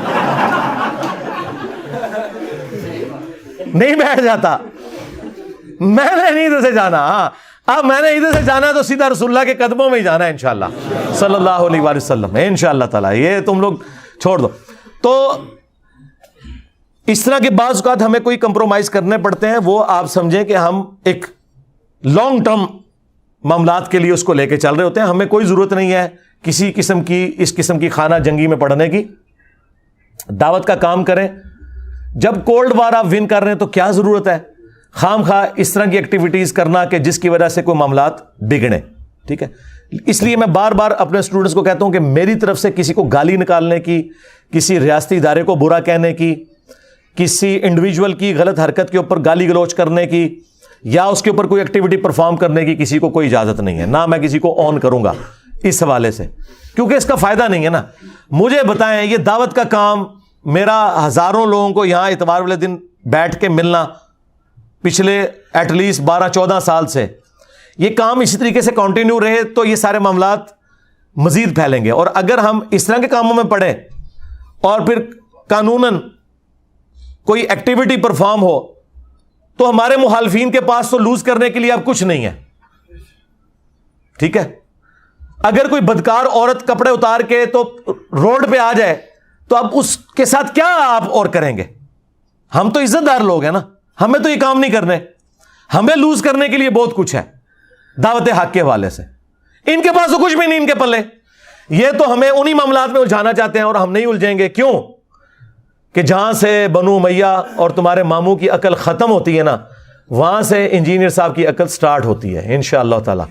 نہیں بیٹھ جاتا, میں نے نہیں ادھر سے جانا. ہاں اب میں نے ادھر سے جانا ہے تو سیدھا رسول اللہ کے قدموں میں ہی جانا ہے انشاءاللہ صلی اللہ علیہ وآلہ وسلم انشاءاللہ تعالی. یہ تم لوگ چھوڑ دو. تو اس طرح کے بعض اوقات ہمیں کوئی کمپرومائز کرنے پڑتے ہیں, وہ آپ سمجھیں کہ ہم ایک لانگ ٹرم معاملات کے لیے اس کو لے کے چل رہے ہوتے ہیں. ہمیں کوئی ضرورت نہیں ہے کسی قسم کی اس قسم کی خانہ جنگی میں پڑھنے کی. دعوت کا کام کریں. جب کولڈ وار آپ ون کر رہے ہیں تو کیا ضرورت ہے خام خواہ اس طرح کی ایکٹیویٹیز کرنا کہ جس کی وجہ سے کوئی معاملات بگڑیں. ٹھیک ہے, اس لیے میں بار بار اپنے اسٹوڈنٹس کو کہتا ہوں کہ میری طرف سے کسی کو گالی نکالنے کی, کسی ریاستی ادارے کو برا کہنے کی, کسی انڈیویجول کی غلط حرکت کے اوپر گالی گلوچ کرنے کی, یا اس کے اوپر کوئی ایکٹیویٹی پرفارم کرنے کی کسی کو کوئی اجازت نہیں ہے. نہ میں کسی کو آن کروں گا اس حوالے سے, کیونکہ اس کا فائدہ نہیں ہے نا. مجھے بتائیں, یہ دعوت کا کام میرا ہزاروں لوگوں کو یہاں اتوار والے دن بیٹھ کے ملنا پچھلے ایٹ لیسٹ 12-14 سال سے, یہ کام اسی طریقے سے کنٹینیو رہے تو یہ سارے معاملات مزید پھیلیں گے. اور اگر ہم اس طرح کے کاموں میں پڑیں اور پھر قانوناً کوئی ایکٹیویٹی پرفارم ہو تو ہمارے مخالفین کے پاس تو لوز کرنے کے لیے اب کچھ نہیں ہے. ٹھیک ہے, اگر کوئی بدکار عورت کپڑے اتار کے تو روڈ پہ آ جائے تو اب اس کے ساتھ کیا آپ اور کریں گے؟ ہم تو عزت دار لوگ ہیں نا, ہمیں تو یہ کام نہیں کرنے. ہمیں لوز کرنے کے لیے بہت کچھ ہے دعوت حق کے حوالے سے. ان کے پاس تو کچھ بھی نہیں, ان کے پلے. یہ تو ہمیں انہی معاملات میں الجھانا چاہتے ہیں اور ہم نہیں الجھیں گے. کیوں کہ جہاں سے بنو امیہ اور تمہارے ماموں کی عقل ختم ہوتی ہے نا, وہاں سے انجینئر صاحب کی عقل سٹارٹ ہوتی ہے انشاءاللہ تعالی.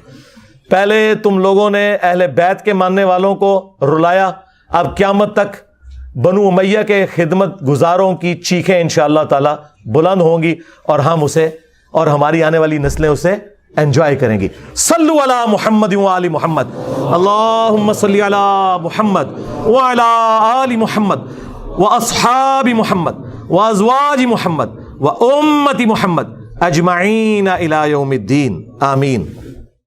پہلے تم لوگوں نے اہل بیت کے ماننے والوں کو رلایا, اب قیامت تک بنو امیہ کے خدمت گزاروں کی چیخیں انشاءاللہ تعالی بلند ہوں گی اور ہم اسے اور ہماری آنے والی نسلیں اسے انجوائے کریں گی. صلو علی محمد و آل محمد, اللہم صلی علی محمد و علی آل محمد و اصحاب محمد و ازواج محمد و امت محمد اجمعین الی یوم الدین. آمین.